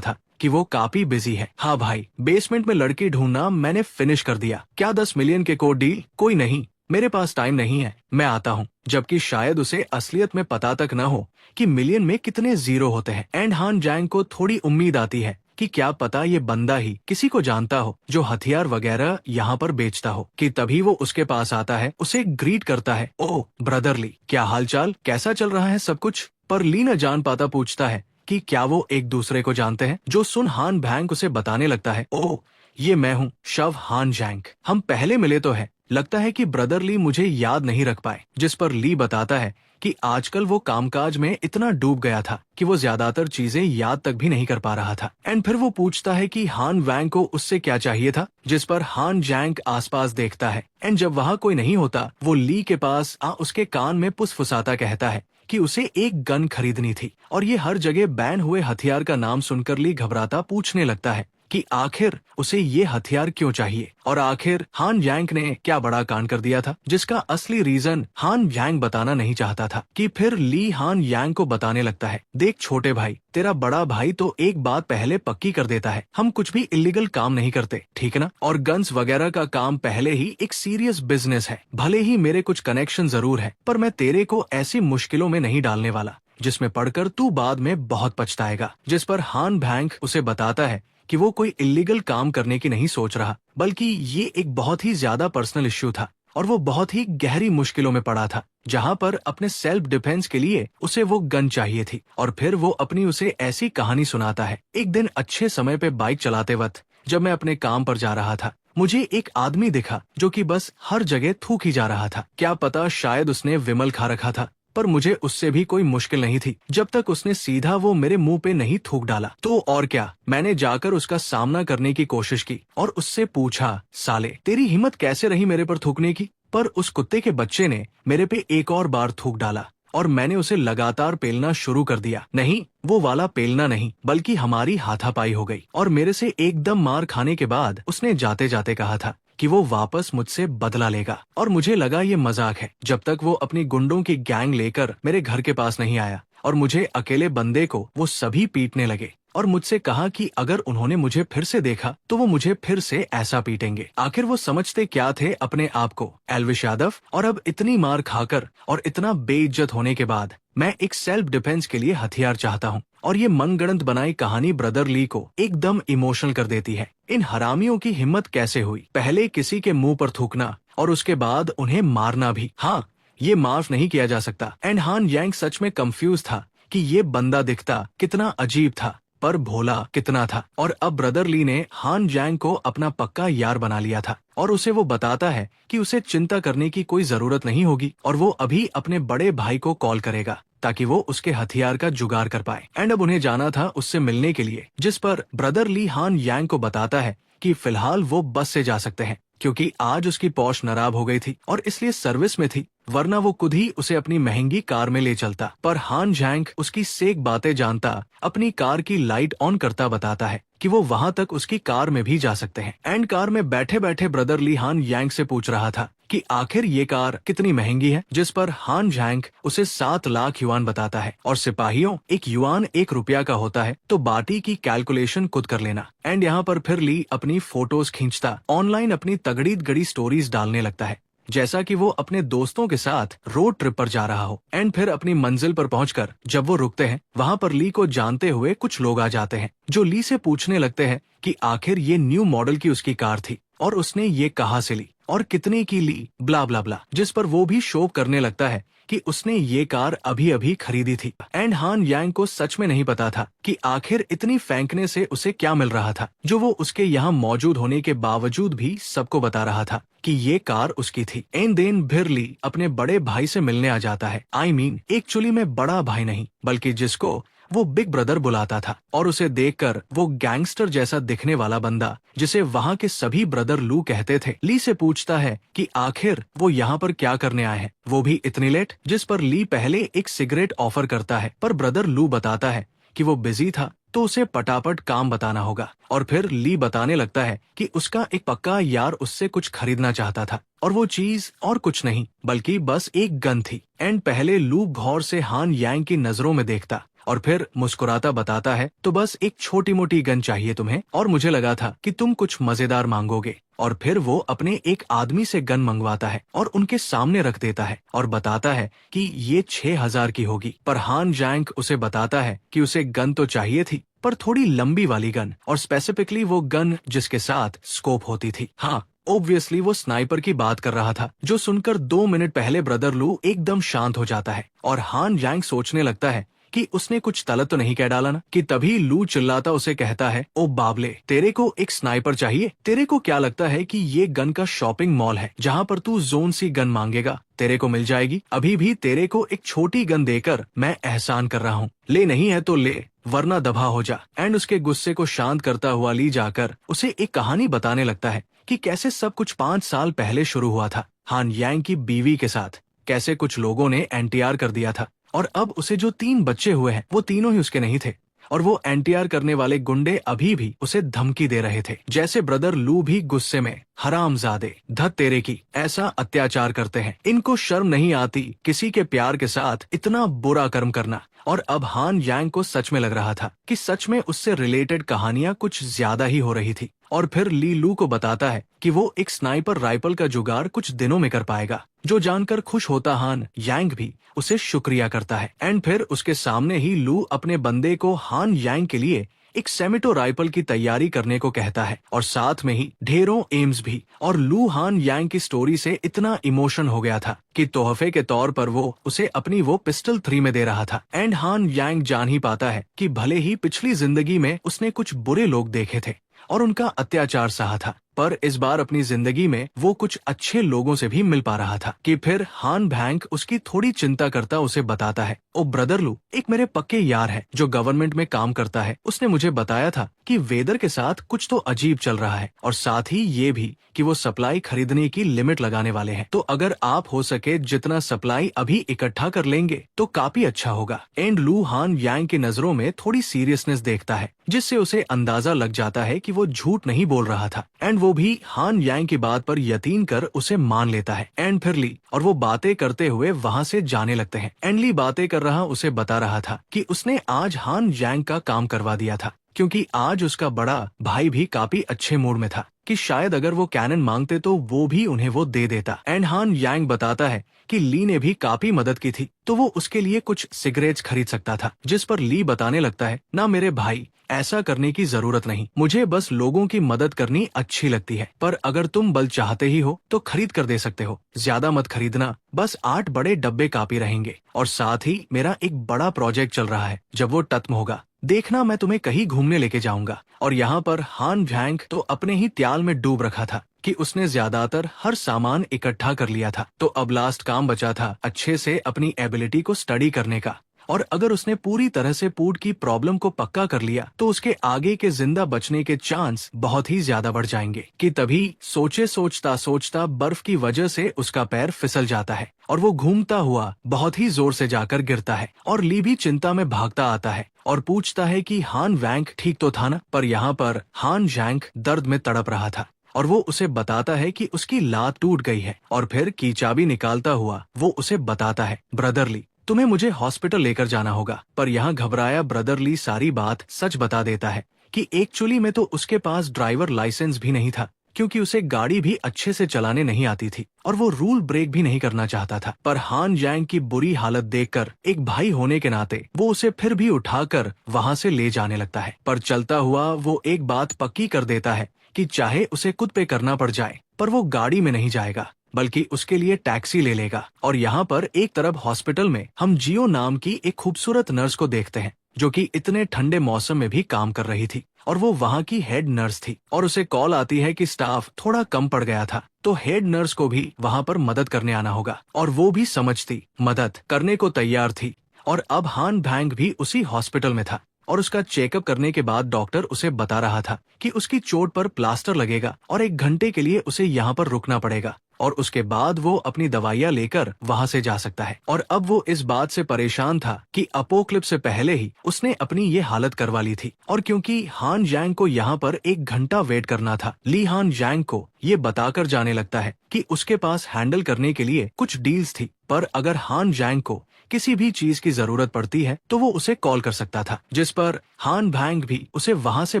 था कि वो काफी बिजी है। हाँ भाई, बेसमेंट में लड़की ढूंढना मैंने फिनिश कर दिया। क्या 10 मिलियन के कोड डील? कोई नहीं, मेरे पास टाइम नहीं है, मैं आता हूँ। जबकि शायद उसे असलियत में पता तक न हो कि मिलियन में कितने जीरो होते हैं। एंड हान जैंग को थोड़ी उम्मीद आती है कि क्या पता ये बंदा ही किसी को जानता हो जो हथियार वगैरह यहाँ पर बेचता हो, कि तभी वो उसके पास आता है, उसे ग्रीट करता है, ओह ब्रदर ली, क्या हालचाल, कैसा चल रहा है सब कुछ। पर ली न जान पाता पूछता है कि क्या वो एक दूसरे को जानते हैं, जो सुन हान बैंग उसे बताने लगता है, ओह ये मैं हूँ शव हान जैंग, हम पहले मिले तो है, लगता है कि ब्रदर ली मुझे याद नहीं रख पाए। जिस पर ली बताता है कि आजकल वो कामकाज में इतना डूब गया था कि वो ज्यादातर चीजें याद तक भी नहीं कर पा रहा था। एंड फिर वो पूछता है कि हान वैंग को उससे क्या चाहिए था, जिस पर हान जैंग आसपास देखता है। एंड जब वहाँ कोई नहीं होता, वो ली के पास उसके कान में फुसफुसाता कहता है कि उसे एक गन खरीदनी थी। और ये हर जगह बैन हुए हथियार का नाम सुनकर ली घबराता पूछने लगता है कि आखिर उसे ये हथियार क्यों चाहिए, और आखिर हान यांग ने क्या बड़ा कांड कर दिया था, जिसका असली रीजन हान यांग बताना नहीं चाहता था। कि फिर ली हान यांग को बताने लगता है, देख छोटे भाई, तेरा बड़ा भाई तो एक बात पहले पक्की कर देता है, हम कुछ भी इलीगल काम नहीं करते, ठीक है ना। और गन्स वगैरह का काम पहले ही एक सीरियस बिजनेस है। भले ही मेरे कुछ कनेक्शन जरूर है, पर मैं तेरे को ऐसी मुश्किलों में नहीं डालने वाला जिसमें पढ़कर तू बाद में बहुत पछताएगा। जिस पर हान भैंग उसे बताता है कि वो कोई इलीगल काम करने की नहीं सोच रहा, बल्कि ये एक बहुत ही ज्यादा पर्सनल इश्यू था और वो बहुत ही गहरी मुश्किलों में पड़ा था, जहाँ पर अपने सेल्फ डिफेंस के लिए उसे वो गन चाहिए थी। और फिर वो अपनी उसे ऐसी कहानी सुनाता है, एक दिन अच्छे समय पे बाइक चलाते वक्त जब मैं अपने काम पर जा रहा था, मुझे एक आदमी दिखा जो कि बस हर जगह थूक ही जा रहा था। क्या पता शायद उसने विमल खा रखा था, पर मुझे उससे भी कोई मुश्किल नहीं थी जब तक उसने सीधा वो मेरे मुंह पे नहीं थूक डाला। तो और क्या, मैंने जाकर उसका सामना करने की कोशिश की और उससे पूछा, साले तेरी हिम्मत कैसे रही मेरे पर थूकने की। पर उस कुत्ते के बच्चे ने मेरे पे एक और बार थूक डाला और मैंने उसे लगातार पेलना शुरू कर दिया। नहीं, वो वाला पेलना नहीं, बल्कि हमारी हाथापाई हो गई और मेरे से एकदम मार खाने के बाद उसने जाते जाते कहा था कि वो वापस मुझसे बदला लेगा। और मुझे लगा ये मजाक है, जब तक वो अपनी गुंडों की गैंग लेकर मेरे घर के पास नहीं आया और मुझे अकेले बंदे को वो सभी पीटने लगे और मुझसे कहा कि अगर उन्होंने मुझे फिर से देखा तो वो मुझे फिर से ऐसा पीटेंगे। आखिर वो समझते क्या थे अपने आप को, एल्विश यादव। और अब इतनी मार खाकर और इतना बेइज्जत होने के बाद मैं एक सेल्फ डिफेंस के लिए हथियार चाहता हूँ। और ये मनगढ़ंत बनाई कहानी ब्रदर ली को एकदम इमोशनल कर देती है। इन हरामियों की हिम्मत कैसे हुई, पहले किसी के मुंह पर थूकना और उसके बाद उन्हें मारना भी। हाँ, ये माफ नहीं किया जा सकता। एंड हान यांग सच में कंफ्यूज था कि ये बंदा दिखता कितना अजीब था, पर भोला कितना था। और अब ब्रदर ली ने हान जैंग को अपना पक्का यार बना लिया था और उसे वो बताता है कि उसे चिंता करने की कोई जरूरत नहीं होगी और वो अभी अपने बड़े भाई को कॉल करेगा ताकि वो उसके हथियार का जुगाड़ कर पाए। एंड अब उन्हें जाना था उससे मिलने के लिए, जिस पर ब्रदर ली हान यांग को बताता है कि फिलहाल वो बस से जा सकते हैं क्योंकि आज उसकी पौष नराब हो गई थी और इसलिए सर्विस में थी, वरना वो खुद ही उसे अपनी महंगी कार में ले चलता। पर हान जैंग उसकी सेक बातें जानता अपनी कार की लाइट ऑन करता बताता है कि वो वहां तक उसकी कार में भी जा सकते हैं। एंड कार में बैठे बैठे ब्रदर ली हान यांग से पूछ रहा था कि आखिर ये कार कितनी महंगी है, जिस पर हान जैंग उसे 7 लाख युआन बताता है। और सिपाहियों, एक युआन 1 रुपया का होता है, तो बाटी की कैलकुलेशन खुद कर लेना। एंड यहाँ पर फिर ली अपनी फोटोज खींचता ऑनलाइन अपनी तगड़ी गड़ी स्टोरीज डालने लगता है, जैसा कि वो अपने दोस्तों के साथ रोड ट्रिप पर जा रहा हो। एंड फिर अपनी मंजिल पर पहुंचकर जब वो रुकते हैं, वहां पर ली को जानते हुए कुछ लोग आ जाते हैं जो ली से पूछने लगते हैं कि आखिर ये न्यू मॉडल की उसकी कार थी और उसने ये कहाँ से ली और कितने की ली, ब्ला ब्ला ब्ला। जिस पर वो भी शो करने लगता है कि उसने ये कार अभी अभी खरीदी थी। एंड हान यांग को सच में नहीं पता था कि आखिर इतनी फेंकने से उसे क्या मिल रहा था, जो वो उसके यहाँ मौजूद होने के बावजूद भी सबको बता रहा था कि ये कार उसकी थी। एन देन भिरली अपने बड़े भाई से मिलने आ जाता है। I mean, एक्चुअली में बड़ा भाई नहीं, बल्कि जिसको वो बिग ब्रदर बुलाता था। और उसे देखकर वो गैंगस्टर जैसा दिखने वाला बंदा, जिसे वहाँ के सभी ब्रदर लू कहते थे, ली से पूछता है कि आखिर वो यहाँ पर क्या करने आए हैं, वो भी इतनी लेट। जिस पर ली पहले एक सिगरेट ऑफर करता है, पर ब्रदर लू बताता है कि वो बिजी था तो उसे पटापट काम बताना होगा। और फिर ली बताने लगता है कि उसका एक पक्का यार उससे कुछ खरीदना चाहता था और वो चीज और कुछ नहीं बल्कि बस एक गन थी। एंड पहले लू गौर से हान यांग की नजरों में देखता और फिर मुस्कुराता बताता है, तो बस एक छोटी मोटी गन चाहिए तुम्हें और मुझे लगा था कि तुम कुछ मजेदार मांगोगे। और फिर वो अपने एक आदमी से गन मंगवाता है और उनके सामने रख देता है और बताता है कि ये 6,000 की होगी। पर हान जैंग उसे बताता है कि उसे गन तो चाहिए थी, पर थोड़ी लंबी वाली गन, और स्पेसिफिकली वो गन जिसके साथ स्कोप होती थी। हाँ, ऑब्वियसली वो स्नाइपर की बात कर रहा था, जो सुनकर 2 मिनट पहले ब्रदर लू एकदम शांत हो जाता है और हान जैंग सोचने लगता है कि उसने कुछ गलत तो नहीं कह डाला ना। कि तभी लू चिल्लाता उसे कहता है, ओ बाबले, तेरे को एक स्नाइपर चाहिए? तेरे को क्या लगता है कि ये गन का शॉपिंग मॉल है जहाँ पर तू जोन सी गन मांगेगा? तेरे को मिल जाएगी। अभी भी तेरे को एक छोटी गन देकर मैं एहसान कर रहा हूँ। ले नहीं है तो ले, वरना दबा हो जा। एंड उसके गुस्से को शांत करता हुआ ली जाकर उसे एक कहानी बताने लगता है कि कैसे सब कुछ 5 साल पहले शुरू हुआ था हान यांग की बीवी के साथ। कैसे कुछ लोगों ने एनटीआर कर दिया था और अब उसे जो 3 बच्चे हुए हैं वो तीनों ही उसके नहीं थे। और वो एनटीआर करने वाले गुंडे अभी भी उसे धमकी दे रहे थे। जैसे ब्रदर लू भी गुस्से में, हरामजादे, धत तेरे की, ऐसा अत्याचार करते हैं। इनको शर्म नहीं आती किसी के प्यार के साथ इतना बुरा कर्म करना। और अब हान यांग को सच में लग रहा था कि सच में उससे रिलेटेड कहानियां कुछ ज्यादा ही हो रही थी। और फिर ली लू को बताता है कि वो एक स्नाइपर राइफल का जुगाड़ कुछ दिनों में कर पाएगा। जो जानकर खुश होता हान यांग भी उसे शुक्रिया करता है। एंड फिर उसके सामने ही लू अपने बंदे को हान यांग के लिए एक सेमिटो राइफल की तैयारी करने को कहता है और साथ में ही ढेरों एम्स भी। और लू हान यांग की स्टोरी से इतना इमोशन हो गया था कि तोहफे के तौर पर वो उसे अपनी वो पिस्टल 3 में दे रहा था। एंड हान यांग जान ही पाता है कि भले ही पिछली जिंदगी में उसने कुछ बुरे लोग देखे थे और उनका अत्याचार सहा था, पर इस बार अपनी जिंदगी में वो कुछ अच्छे लोगों से भी मिल पा रहा था। कि फिर हान भैंग उसकी थोड़ी चिंता करता उसे बताता है, ओ ब्रदर लू, एक मेरे पक्के यार है जो गवर्नमेंट में काम करता है। उसने मुझे बताया था कि वेदर के साथ कुछ तो अजीब चल रहा है और साथ ही ये भी कि वो सप्लाई खरीदने की लिमिट लगाने वाले हैं। तो अगर आप हो सके जितना सप्लाई अभी इकट्ठा कर लेंगे तो काफी अच्छा होगा। एंड लू हान यांग की नजरों में थोड़ी सीरियसनेस देखता है जिससे उसे अंदाजा लग जाता है कि वो झूठ नहीं बोल रहा था। एंड वो भी हान यांग की बात पर यकीन कर उसे मान लेता है। एंड फिर ली और वो बातें करते हुए वहाँ से जाने लगते हैं। एंड ली बातें कर रहा उसे बता रहा था कि उसने आज हान यांग का काम करवा दिया था क्योंकि आज उसका बड़ा भाई भी काफी अच्छे मूड में था कि शायद अगर वो कैनन मांगते तो वो भी उन्हें वो दे देता। एंड हान यांग बताता है कि ली ने भी काफी मदद की थी तो वो उसके लिए कुछ सिगरेट्स खरीद सकता था। जिस पर ली बताने लगता है, ना मेरे भाई, ऐसा करने की जरूरत नहीं, मुझे बस लोगों की मदद करनी अच्छी लगती है। पर अगर तुम बल चाहते ही हो तो खरीद कर दे सकते हो, ज्यादा मत खरीदना, बस 8 बड़े डब्बे काफी रहेंगे। और साथ ही मेरा एक बड़ा प्रोजेक्ट चल रहा है, जब वो खत्म होगा देखना मैं तुम्हें कहीं घूमने लेके जाऊंगा। और यहाँ पर हान भैंग तो अपने ही त्याल में डूब रखा था कि उसने ज्यादातर हर सामान इकट्ठा कर लिया था। तो अब लास्ट काम बचा था अच्छे से अपनी एबिलिटी को स्टडी करने का। और अगर उसने पूरी तरह से पूड की प्रॉब्लम को पक्का कर लिया तो उसके आगे के जिंदा बचने के चांस बहुत ही ज्यादा बढ़ जाएंगे। कि तभी सोचता सोचता बर्फ की वजह से उसका पैर फिसल जाता है और वो घूमता हुआ बहुत ही जोर से जाकर गिरता है। और ली भी चिंता में भागता आता है और पूछता है कि हान वैंग ठीक तो था ना। पर यहाँ पर हान जैंग दर्द में तड़प रहा था और वो उसे बताता है कि उसकी लात टूट गई है। और फिर की चाबी निकालता हुआ वो उसे बताता है, ब्रदर ली, तुम्हें मुझे हॉस्पिटल लेकर जाना होगा। पर यहाँ घबराया ब्रदर ली सारी बात सच बता देता है कि एक्चुअली में तो उसके पास ड्राइवर लाइसेंस भी नहीं था क्योंकि उसे गाड़ी भी अच्छे से चलाने नहीं आती थी और वो रूल ब्रेक भी नहीं करना चाहता था। पर हान यांग की बुरी हालत देखकर एक भाई होने के नाते वो उसे फिर भी उठाकर वहाँ से ले जाने लगता है। पर चलता हुआ वो एक बात पक्की कर देता है कि चाहे उसे खुद पे करना पड़ जाए पर वो गाड़ी में नहीं जाएगा बल्कि उसके लिए टैक्सी ले लेगा। और यहाँ पर एक तरफ हॉस्पिटल में हम जियो नाम की एक खूबसूरत नर्स को देखते हैं जो कि इतने ठंडे मौसम में भी काम कर रही थी और वो वहाँ की हेड नर्स थी। और उसे कॉल आती है कि स्टाफ थोड़ा कम पड़ गया था तो हेड नर्स को भी वहाँ पर मदद करने आना होगा। और वो भी समझती, मदद करने को तैयार थी। और अब हान भैंग भी उसी हॉस्पिटल में था और उसका चेकअप करने के बाद डॉक्टर उसे बता रहा था कि उसकी चोट पर प्लास्टर लगेगा और 1 घंटे के लिए उसे यहाँ पर रुकना पड़ेगा और उसके बाद वो अपनी दवाइयाँ लेकर वहाँ से जा सकता है। और अब वो इस बात से परेशान था कि अपोक्लिप्स से पहले ही उसने अपनी ये हालत करवा ली थी। और क्योंकि हान जैंग को यहाँ पर 1 घंटा वेट करना था, ली हान जैंग को ये बताकर जाने लगता है कि उसके पास हैंडल करने के लिए कुछ डील्स थी, पर अगर हान जैंग को किसी भी चीज की जरूरत पड़ती है तो वो उसे कॉल कर सकता था। जिस पर हान भैंग भी उसे वहाँ से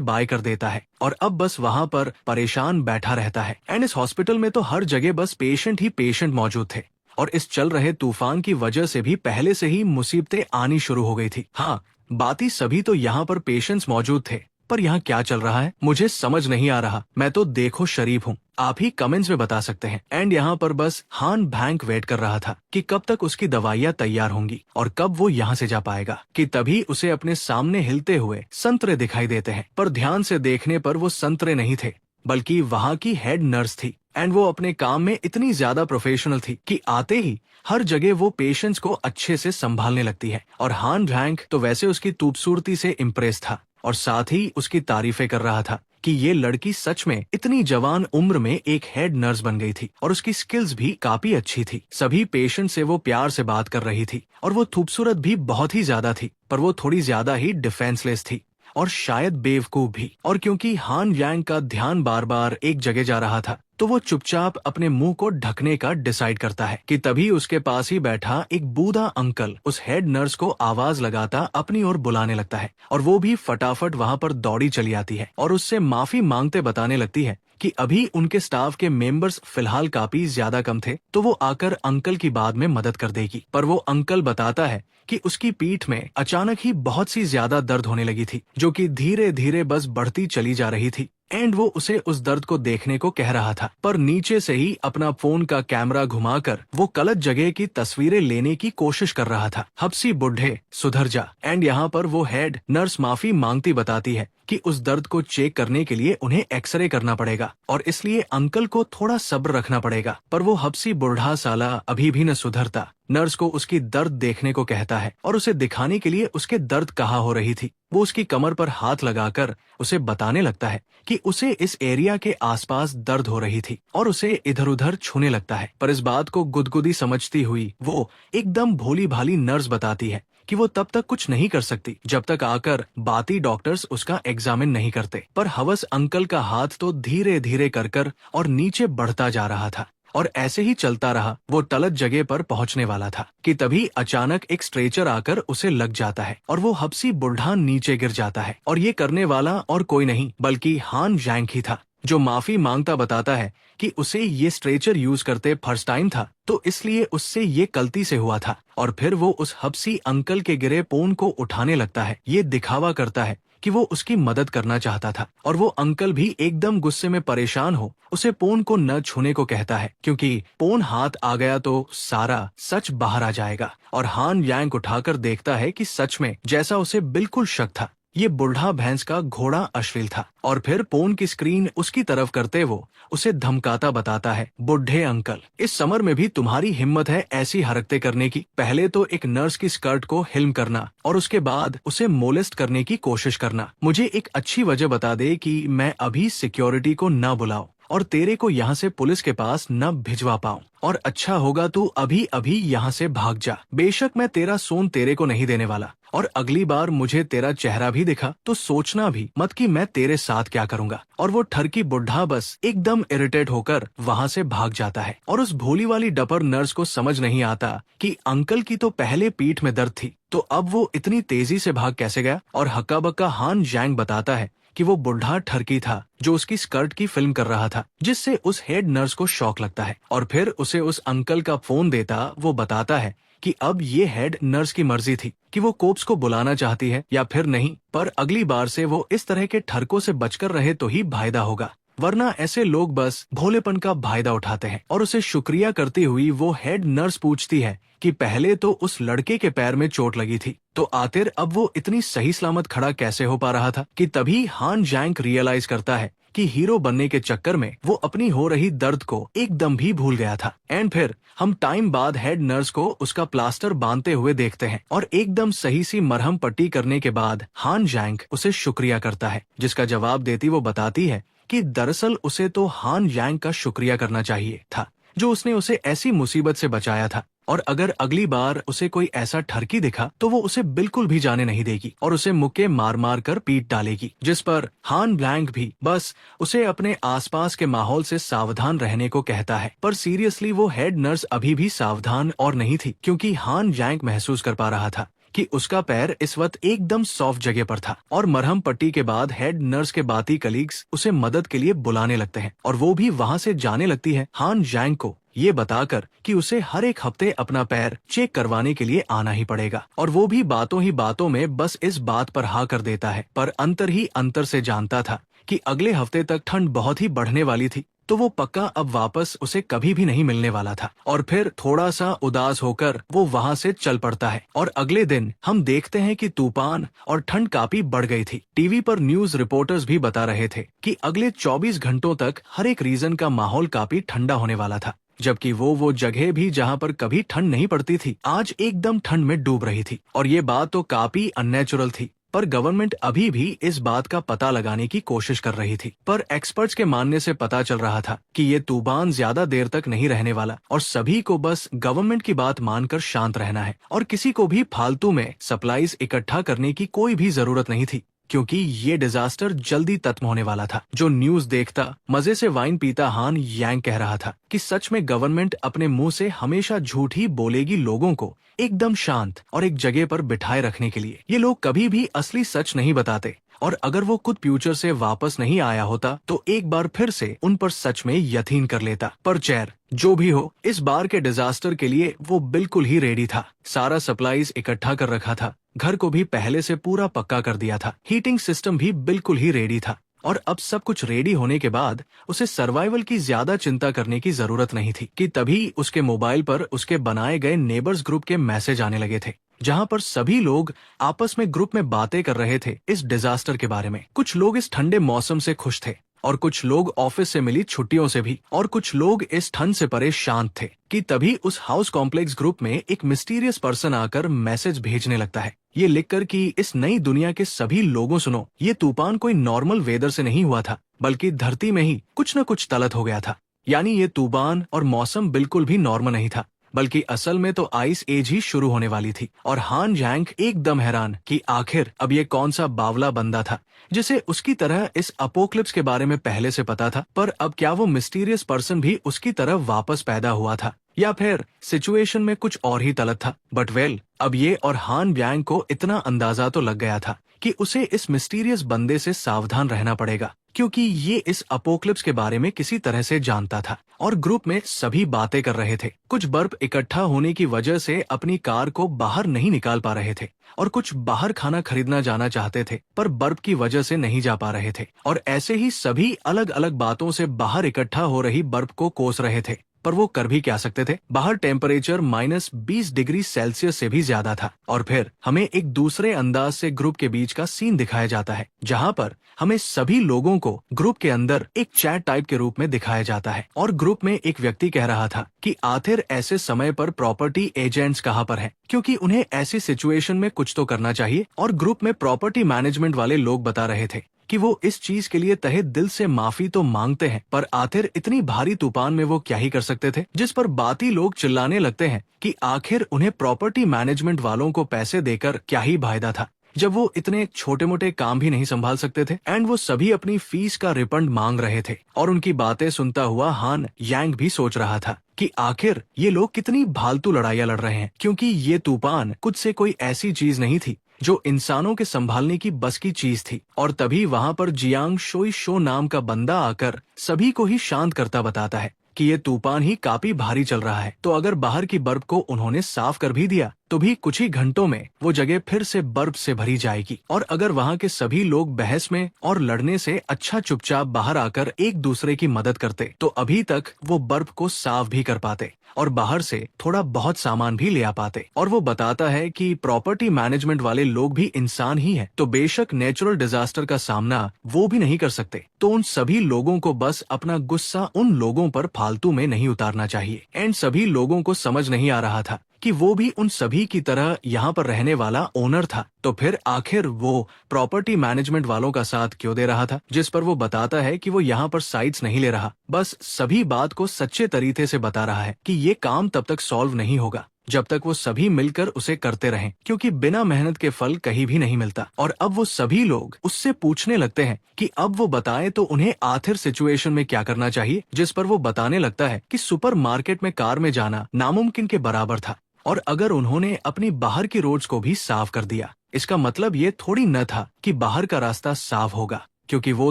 बाय कर देता है और अब बस वहाँ पर परेशान बैठा रहता है। एंड इस हॉस्पिटल में तो हर जगह बस पेशेंट ही पेशेंट मौजूद थे और इस चल रहे तूफान की वजह से भी पहले से ही मुसीबतें आनी शुरू हो गई थी। हाँ, बाकी सभी तो यहाँ पर पेशेंट्स मौजूद थे पर यहाँ क्या चल रहा है मुझे समझ नहीं आ रहा। मैं तो देखो शरीफ हूँ, आप ही कमेंट्स में बता सकते हैं। एंड यहाँ पर बस हान बैंक वेट कर रहा था कि कब तक उसकी दवाइयाँ तैयार होंगी और कब वो यहाँ से जा पाएगा, कि तभी उसे अपने सामने हिलते हुए संतरे दिखाई देते हैं। पर ध्यान से देखने पर वो संतरे नहीं थे, बल्कि वहाँ की हेड नर्स थी। एंड वो अपने काम में इतनी ज्यादा प्रोफेशनल थी कि आते ही हर जगह वो पेशेंट्स को अच्छे से संभालने लगती है। और हान जैंग तो वैसे उसकी खूबसूरती से इम्प्रेस था और साथ ही उसकी तारीफें कर रहा था कि ये लड़की सच में इतनी जवान उम्र में एक हेड नर्स बन गई थी और उसकी स्किल्स भी काफी अच्छी थी। सभी पेशेंट से वो प्यार से बात कर रही थी और वो खूबसूरत भी बहुत ही ज्यादा थी, पर वो थोड़ी ज्यादा ही डिफेंसलेस थी और शायद बेवकूफ भी। और क्योंकि हान यांग का ध्यान बार बार एक जगह जा रहा था, तो वो चुपचाप अपने मुंह को ढकने का डिसाइड करता है कि तभी उसके पास ही बैठा एक बूढ़ा अंकल उस हेड नर्स को आवाज लगाता अपनी ओर बुलाने लगता है और वो भी फटाफट वहाँ पर दौड़ी चली आती है और उससे माफी मांगते बताने लगती है कि अभी उनके स्टाफ के मेंबर्स फिलहाल काफी ज्यादा कम थे, तो वो आकर अंकल की बाद में मदद कर देगी। पर वो अंकल बताता है कि उसकी पीठ में अचानक ही बहुत सी ज्यादा दर्द होने लगी थी, जो कि धीरे धीरे बस बढ़ती चली जा रही थी। एंड वो उसे उस दर्द को देखने को कह रहा था, पर नीचे से ही अपना फोन का कैमरा घुमाकर वो गलत जगह की तस्वीरें लेने की कोशिश कर रहा था। हब्सी बुढ़े सुधर जा। एंड यहाँ पर वो हेड नर्स माफी मांगती बताती है कि उस दर्द को चेक करने के लिए उन्हें एक्सरे करना पड़ेगा और इसलिए अंकल को थोड़ा सब्र रखना पड़ेगा। पर वो हब्सी बुढ़ा साला अभी भी न सुधरता। नर्स को उसकी दर्द देखने को कहता है और उसे दिखाने के लिए उसके दर्द कहाँ हो रही थी। वो उसकी कमर पर हाथ लगाकर उसे बताने लगता है कि उसे इस एरिया के आसपास दर्द हो रही थी और उसे इधर उधर छूने लगता है। पर इस बात को गुदगुदी समझती हुई वो एकदम भोली भाली नर्स बताती है कि वो तब तक कुछ नहीं कर सकती जब तक आकर बाती डॉक्टर्स उसका एग्जामिन नहीं करते। पर हवस अंकल का हाथ तो धीरे धीरे कर और नीचे बढ़ता जा रहा था और ऐसे ही चलता रहा। वो तलत जगह पर पहुंचने वाला था कि तभी अचानक एक स्ट्रेचर आकर उसे लग जाता है और वो हब्सी बुढ़ा नीचे गिर जाता है। और ये करने वाला और कोई नहीं बल्कि हान जैंग ही था, जो माफी मांगता बताता है कि उसे ये स्ट्रेचर यूज करते फर्स्ट टाइम था, तो इसलिए उससे ये गलती से हुआ था। और फिर वो उस हब्सी अंकल के गिरे फोन को उठाने लगता है, ये दिखावा करता है कि वो उसकी मदद करना चाहता था। और वो अंकल भी एकदम गुस्से में परेशान हो उसे पोन को न छूने को कहता है, क्योंकि पोन हाथ आ गया तो सारा सच बाहर आ जाएगा। और हान यांग उठाकर देखता है कि सच में जैसा उसे बिल्कुल शक था, ये बुढ़ा भैंस का घोड़ा अश्लील था। और फिर फोन की स्क्रीन उसकी तरफ करते वो उसे धमकाता बताता है, बुढ़े अंकल, इस समर में भी तुम्हारी हिम्मत है ऐसी हरकतें करने की? पहले तो एक नर्स की स्कर्ट को हिल्म करना और उसके बाद उसे मोलेस्ट करने की कोशिश करना। मुझे एक अच्छी वजह बता दे कि मैं अभी सिक्योरिटी को न बुलाऊं और तेरे को यहाँ से पुलिस के पास न भिजवा पाऊं, और अच्छा होगा तू अभी अभी यहाँ से भाग जा। बेशक मैं तेरा सोन तेरे को नहीं देने वाला, और अगली बार मुझे तेरा चेहरा भी दिखा तो सोचना भी मत कि मैं तेरे साथ क्या करूंगा। और वो ठरकी बुढ़ा बस एकदम इरिटेट होकर वहाँ से भाग जाता है। और उस भोली वाली डपर नर्स को समझ नहीं आता कि अंकल की तो पहले पीठ में दर्द थी, तो अब वो इतनी तेजी से भाग कैसे गया। और हक्का बक्का हान जैंग बताता है कि वो बुढ़ा ठरकी था जो उसकी स्कर्ट की फिल्म कर रहा था, जिससे उस हेड नर्स को शौक लगता है और फिर उसे उस अंकल का फोन देता। वो बताता है कि अब ये हेड नर्स की मर्जी थी कि वो कोप्स को बुलाना चाहती है या फिर नहीं, पर अगली बार से वो इस तरह के ठरकों से बचकर रहे तो ही फायदा होगा, वरना ऐसे लोग बस भोलेपन का फायदा उठाते हैं। और उसे शुक्रिया करती हुई वो हेड नर्स पूछती है कि पहले तो उस लड़के के पैर में चोट लगी थी, तो आखिर अब वो इतनी सही सलामत खड़ा कैसे हो पा रहा था। कि तभी हान जैंग रियलाइज करता है कि हीरो बनने के चक्कर में वो अपनी हो रही दर्द को एकदम भी भूल गया था। एंड फिर हम टाइम बाद हेड नर्स को उसका प्लास्टर बांधते हुए देखते हैं और एकदम सही सी मरहम पट्टी करने के बाद हान जैंग उसे शुक्रिया करता है, जिसका जवाब देती वो बताती है कि दरअसल उसे तो हान यांग का शुक्रिया करना चाहिए था, जो उसने उसे ऐसी मुसीबत से बचाया था। और अगर अगली बार उसे कोई ऐसा ठरकी दिखा तो वो उसे बिल्कुल भी जाने नहीं देगी और उसे मुक्के मार मार कर पीट डालेगी। जिस पर हान ब्लैंक भी बस उसे अपने आसपास के माहौल से सावधान रहने को कहता है। पर सीरियसली वो हेड नर्स अभी भी सावधान और नहीं थी, क्योंकि हान यांग महसूस कर पा रहा था कि उसका पैर इस वक्त एकदम सॉफ्ट जगह पर था और मरहम पट्टी के बाद हेड नर्स के बाकी कलीग्स उसे मदद के लिए बुलाने लगते हैं और वो भी वहाँ से जाने लगती है हान जैंग को ये बताकर कि उसे हर एक हफ्ते अपना पैर चेक करवाने के लिए आना ही पड़ेगा। और वो भी बातों ही बातों में बस इस बात पर हाँ कर देता है, पर अंतर ही अंतर से जानता था कि अगले हफ्ते तक ठंड बहुत ही बढ़ने वाली थी, तो वो पक्का अब वापस उसे कभी भी नहीं मिलने वाला था। और फिर थोड़ा सा उदास होकर वो वहाँ से चल पड़ता है और अगले दिन हम देखते हैं कि तूफान और ठंड काफी बढ़ गई थी। टीवी पर न्यूज रिपोर्टर्स भी बता रहे थे कि अगले 24 घंटों तक हर एक रीजन का माहौल काफी ठंडा होने वाला था, जबकि वो जगह भी जहाँ पर कभी ठंड नहीं पड़ती थी आज एकदम ठंड में डूब रही थी। और ये बात तो काफी अननेचुरल थी, पर गवर्नमेंट अभी भी इस बात का पता लगाने की कोशिश कर रही थी। पर एक्सपर्ट्स के मानने से पता चल रहा था कि ये तूफान ज्यादा देर तक नहीं रहने वाला और सभी को बस गवर्नमेंट की बात मानकर शांत रहना है और किसी को भी फालतू में सप्लाईज इकट्ठा करने की कोई भी जरूरत नहीं थी, क्योंकि ये डिजास्टर जल्दी खत्म होने वाला था। जो न्यूज देखता मजे से वाइन पीता हान यांग कह रहा था कि सच में गवर्नमेंट अपने मुंह से हमेशा झूठ ही बोलेगी लोगों को एकदम शांत और एक जगह पर बिठाए रखने के लिए। ये लोग कभी भी असली सच नहीं बताते और अगर वो खुद फ्यूचर से वापस नहीं आया होता तो एक बार फिर से उन पर सच में यकीन कर लेता। पर चैर जो भी हो, इस बार के डिजास्टर के लिए वो बिल्कुल ही रेडी था। सारा सप्लाईज इकट्ठा कर रखा था, घर को भी पहले से पूरा पक्का कर दिया था, हीटिंग सिस्टम भी बिल्कुल ही रेडी था और अब सब कुछ रेडी होने के बाद उसे सर्वाइवल की ज्यादा चिंता करने की जरूरत नहीं थी कि तभी उसके मोबाइल पर उसके बनाए गए नेबर्स ग्रुप के मैसेज आने लगे थे, जहां पर सभी लोग आपस में ग्रुप में बातें कर रहे थे इस डिजास्टर के बारे में। कुछ लोग इस ठंडे मौसम से खुश थे और कुछ लोग ऑफिस से मिली छुट्टियों से भी, और कुछ लोग इस ठंड से परेशान थे कि तभी उस हाउस कॉम्प्लेक्स ग्रुप में एक मिस्टीरियस पर्सन आकर मैसेज भेजने लगता है, ये लिखकर कि इस नई दुनिया के सभी लोगों सुनो, ये तूफान कोई नॉर्मल वेदर से नहीं हुआ था, बल्कि धरती में ही कुछ न कुछ तलत हो गया था। यानी ये तूफान और मौसम बिल्कुल भी नॉर्मल नहीं था, बल्कि असल में तो आइस एज ही शुरू होने वाली थी। और हान जैंग एकदम हैरान कि आखिर अब ये कौन सा बावला बंदा था जिसे उसकी तरह इस अपोक्लिप्स के बारे में पहले से पता था, पर अब क्या वो मिस्टीरियस पर्सन भी उसकी तरह वापस पैदा हुआ था या फिर सिचुएशन में कुछ और ही तलत था। बट वेल, अब ये और हान जैंग को इतना अंदाजा तो लग गया था कि उसे इस मिस्टीरियस बंदे से सावधान रहना पड़ेगा, क्योंकि ये इस अपोक्लिप्स के बारे में किसी तरह से जानता था। और ग्रुप में सभी बातें कर रहे थे, कुछ बर्फ इकट्ठा होने की वजह से अपनी कार को बाहर नहीं निकाल पा रहे थे और कुछ बाहर खाना खरीदना जाना चाहते थे पर बर्फ की वजह से नहीं जा पा रहे थे, और ऐसे ही सभी अलग अलग बातों से बाहर इकट्ठा हो रही बर्फ को कोस रहे थे। पर वो कर भी क्या सकते थे, बाहर टेम्परेचर -20 डिग्री सेल्सियस से भी ज्यादा था। और फिर हमें एक दूसरे अंदाज से ग्रुप के बीच का सीन दिखाया जाता है, जहाँ पर हमें सभी लोगों को ग्रुप के अंदर एक चैट टाइप के रूप में दिखाया जाता है और ग्रुप में एक व्यक्ति कह रहा था कि आखिर ऐसे समय पर प्रॉपर्टी एजेंट्स कहाँ पर हैं, क्योंकि उन्हें ऐसी सिचुएशन में कुछ तो करना चाहिए। और ग्रुप में प्रॉपर्टी मैनेजमेंट वाले लोग बता रहे थे कि वो इस चीज के लिए तहे दिल से माफी तो मांगते हैं, पर आखिर इतनी भारी तूफान में वो क्या ही कर सकते थे। जिस पर बाकी लोग चिल्लाने लगते हैं कि आखिर उन्हें प्रॉपर्टी मैनेजमेंट वालों को पैसे देकर क्या ही फायदा था, जब वो इतने छोटे मोटे काम भी नहीं संभाल सकते थे। एंड वो सभी अपनी फीस का रिफंड मांग रहे थे। और उनकी बातें सुनता हुआ हान यांग भी सोच रहा था कि आखिर ये लोग कितनी फालतू लड़ाइयाँ लड़ रहे हैं, क्योंकि ये तूफान कुछ से कोई ऐसी चीज नहीं थी जो इंसानों के संभालने की बस की चीज थी। और तभी वहाँ पर जियांग शोई शो नाम का बंदा आकर सभी को ही शांत करता बताता है कि ये तूफान ही काफी भारी चल रहा है, तो अगर बाहर की बर्फ को उन्होंने साफ कर भी दिया तो भी कुछ ही घंटों में वो जगह फिर से बर्फ से भरी जाएगी। और अगर वहाँ के सभी लोग बहस में और लड़ने से अच्छा चुपचाप बाहर आकर एक दूसरे की मदद करते तो अभी तक वो बर्फ को साफ भी कर पाते और बाहर से थोड़ा बहुत सामान भी ले आ पाते। और वो बताता है कि प्रॉपर्टी मैनेजमेंट वाले लोग भी इंसान ही हैं, तो बेशक नेचुरल डिजास्टर का सामना वो भी नहीं कर सकते, तो उन सभी लोगों को बस अपना गुस्सा उन लोगों पर फालतू में नहीं उतारना चाहिए। एंड सभी लोगों को समझ नहीं आ रहा था कि वो भी उन सभी की तरह यहाँ पर रहने वाला ओनर था, तो फिर आखिर वो प्रॉपर्टी मैनेजमेंट वालों का साथ क्यों दे रहा था। जिस पर वो बताता है कि वो यहाँ पर साइड्स नहीं ले रहा, बस सभी बात को सच्चे तरीके से बता रहा है कि ये काम तब तक सॉल्व नहीं होगा जब तक वो सभी मिलकर उसे करते रहें, क्योंकि बिना मेहनत के फल कहीं भी नहीं मिलता। और अब वो सभी लोग उससे पूछने लगते हैं कि अब वो बताए तो उन्हें आखिर सिचुएशन में क्या करना चाहिए। जिस पर वो बताने लगता है कि सुपरमार्केट में कार में जाना नामुमकिन के बराबर था और अगर उन्होंने अपनी बाहर की रोड्स को भी साफ कर दिया, इसका मतलब ये थोड़ी न था कि बाहर का रास्ता साफ होगा, क्योंकि वो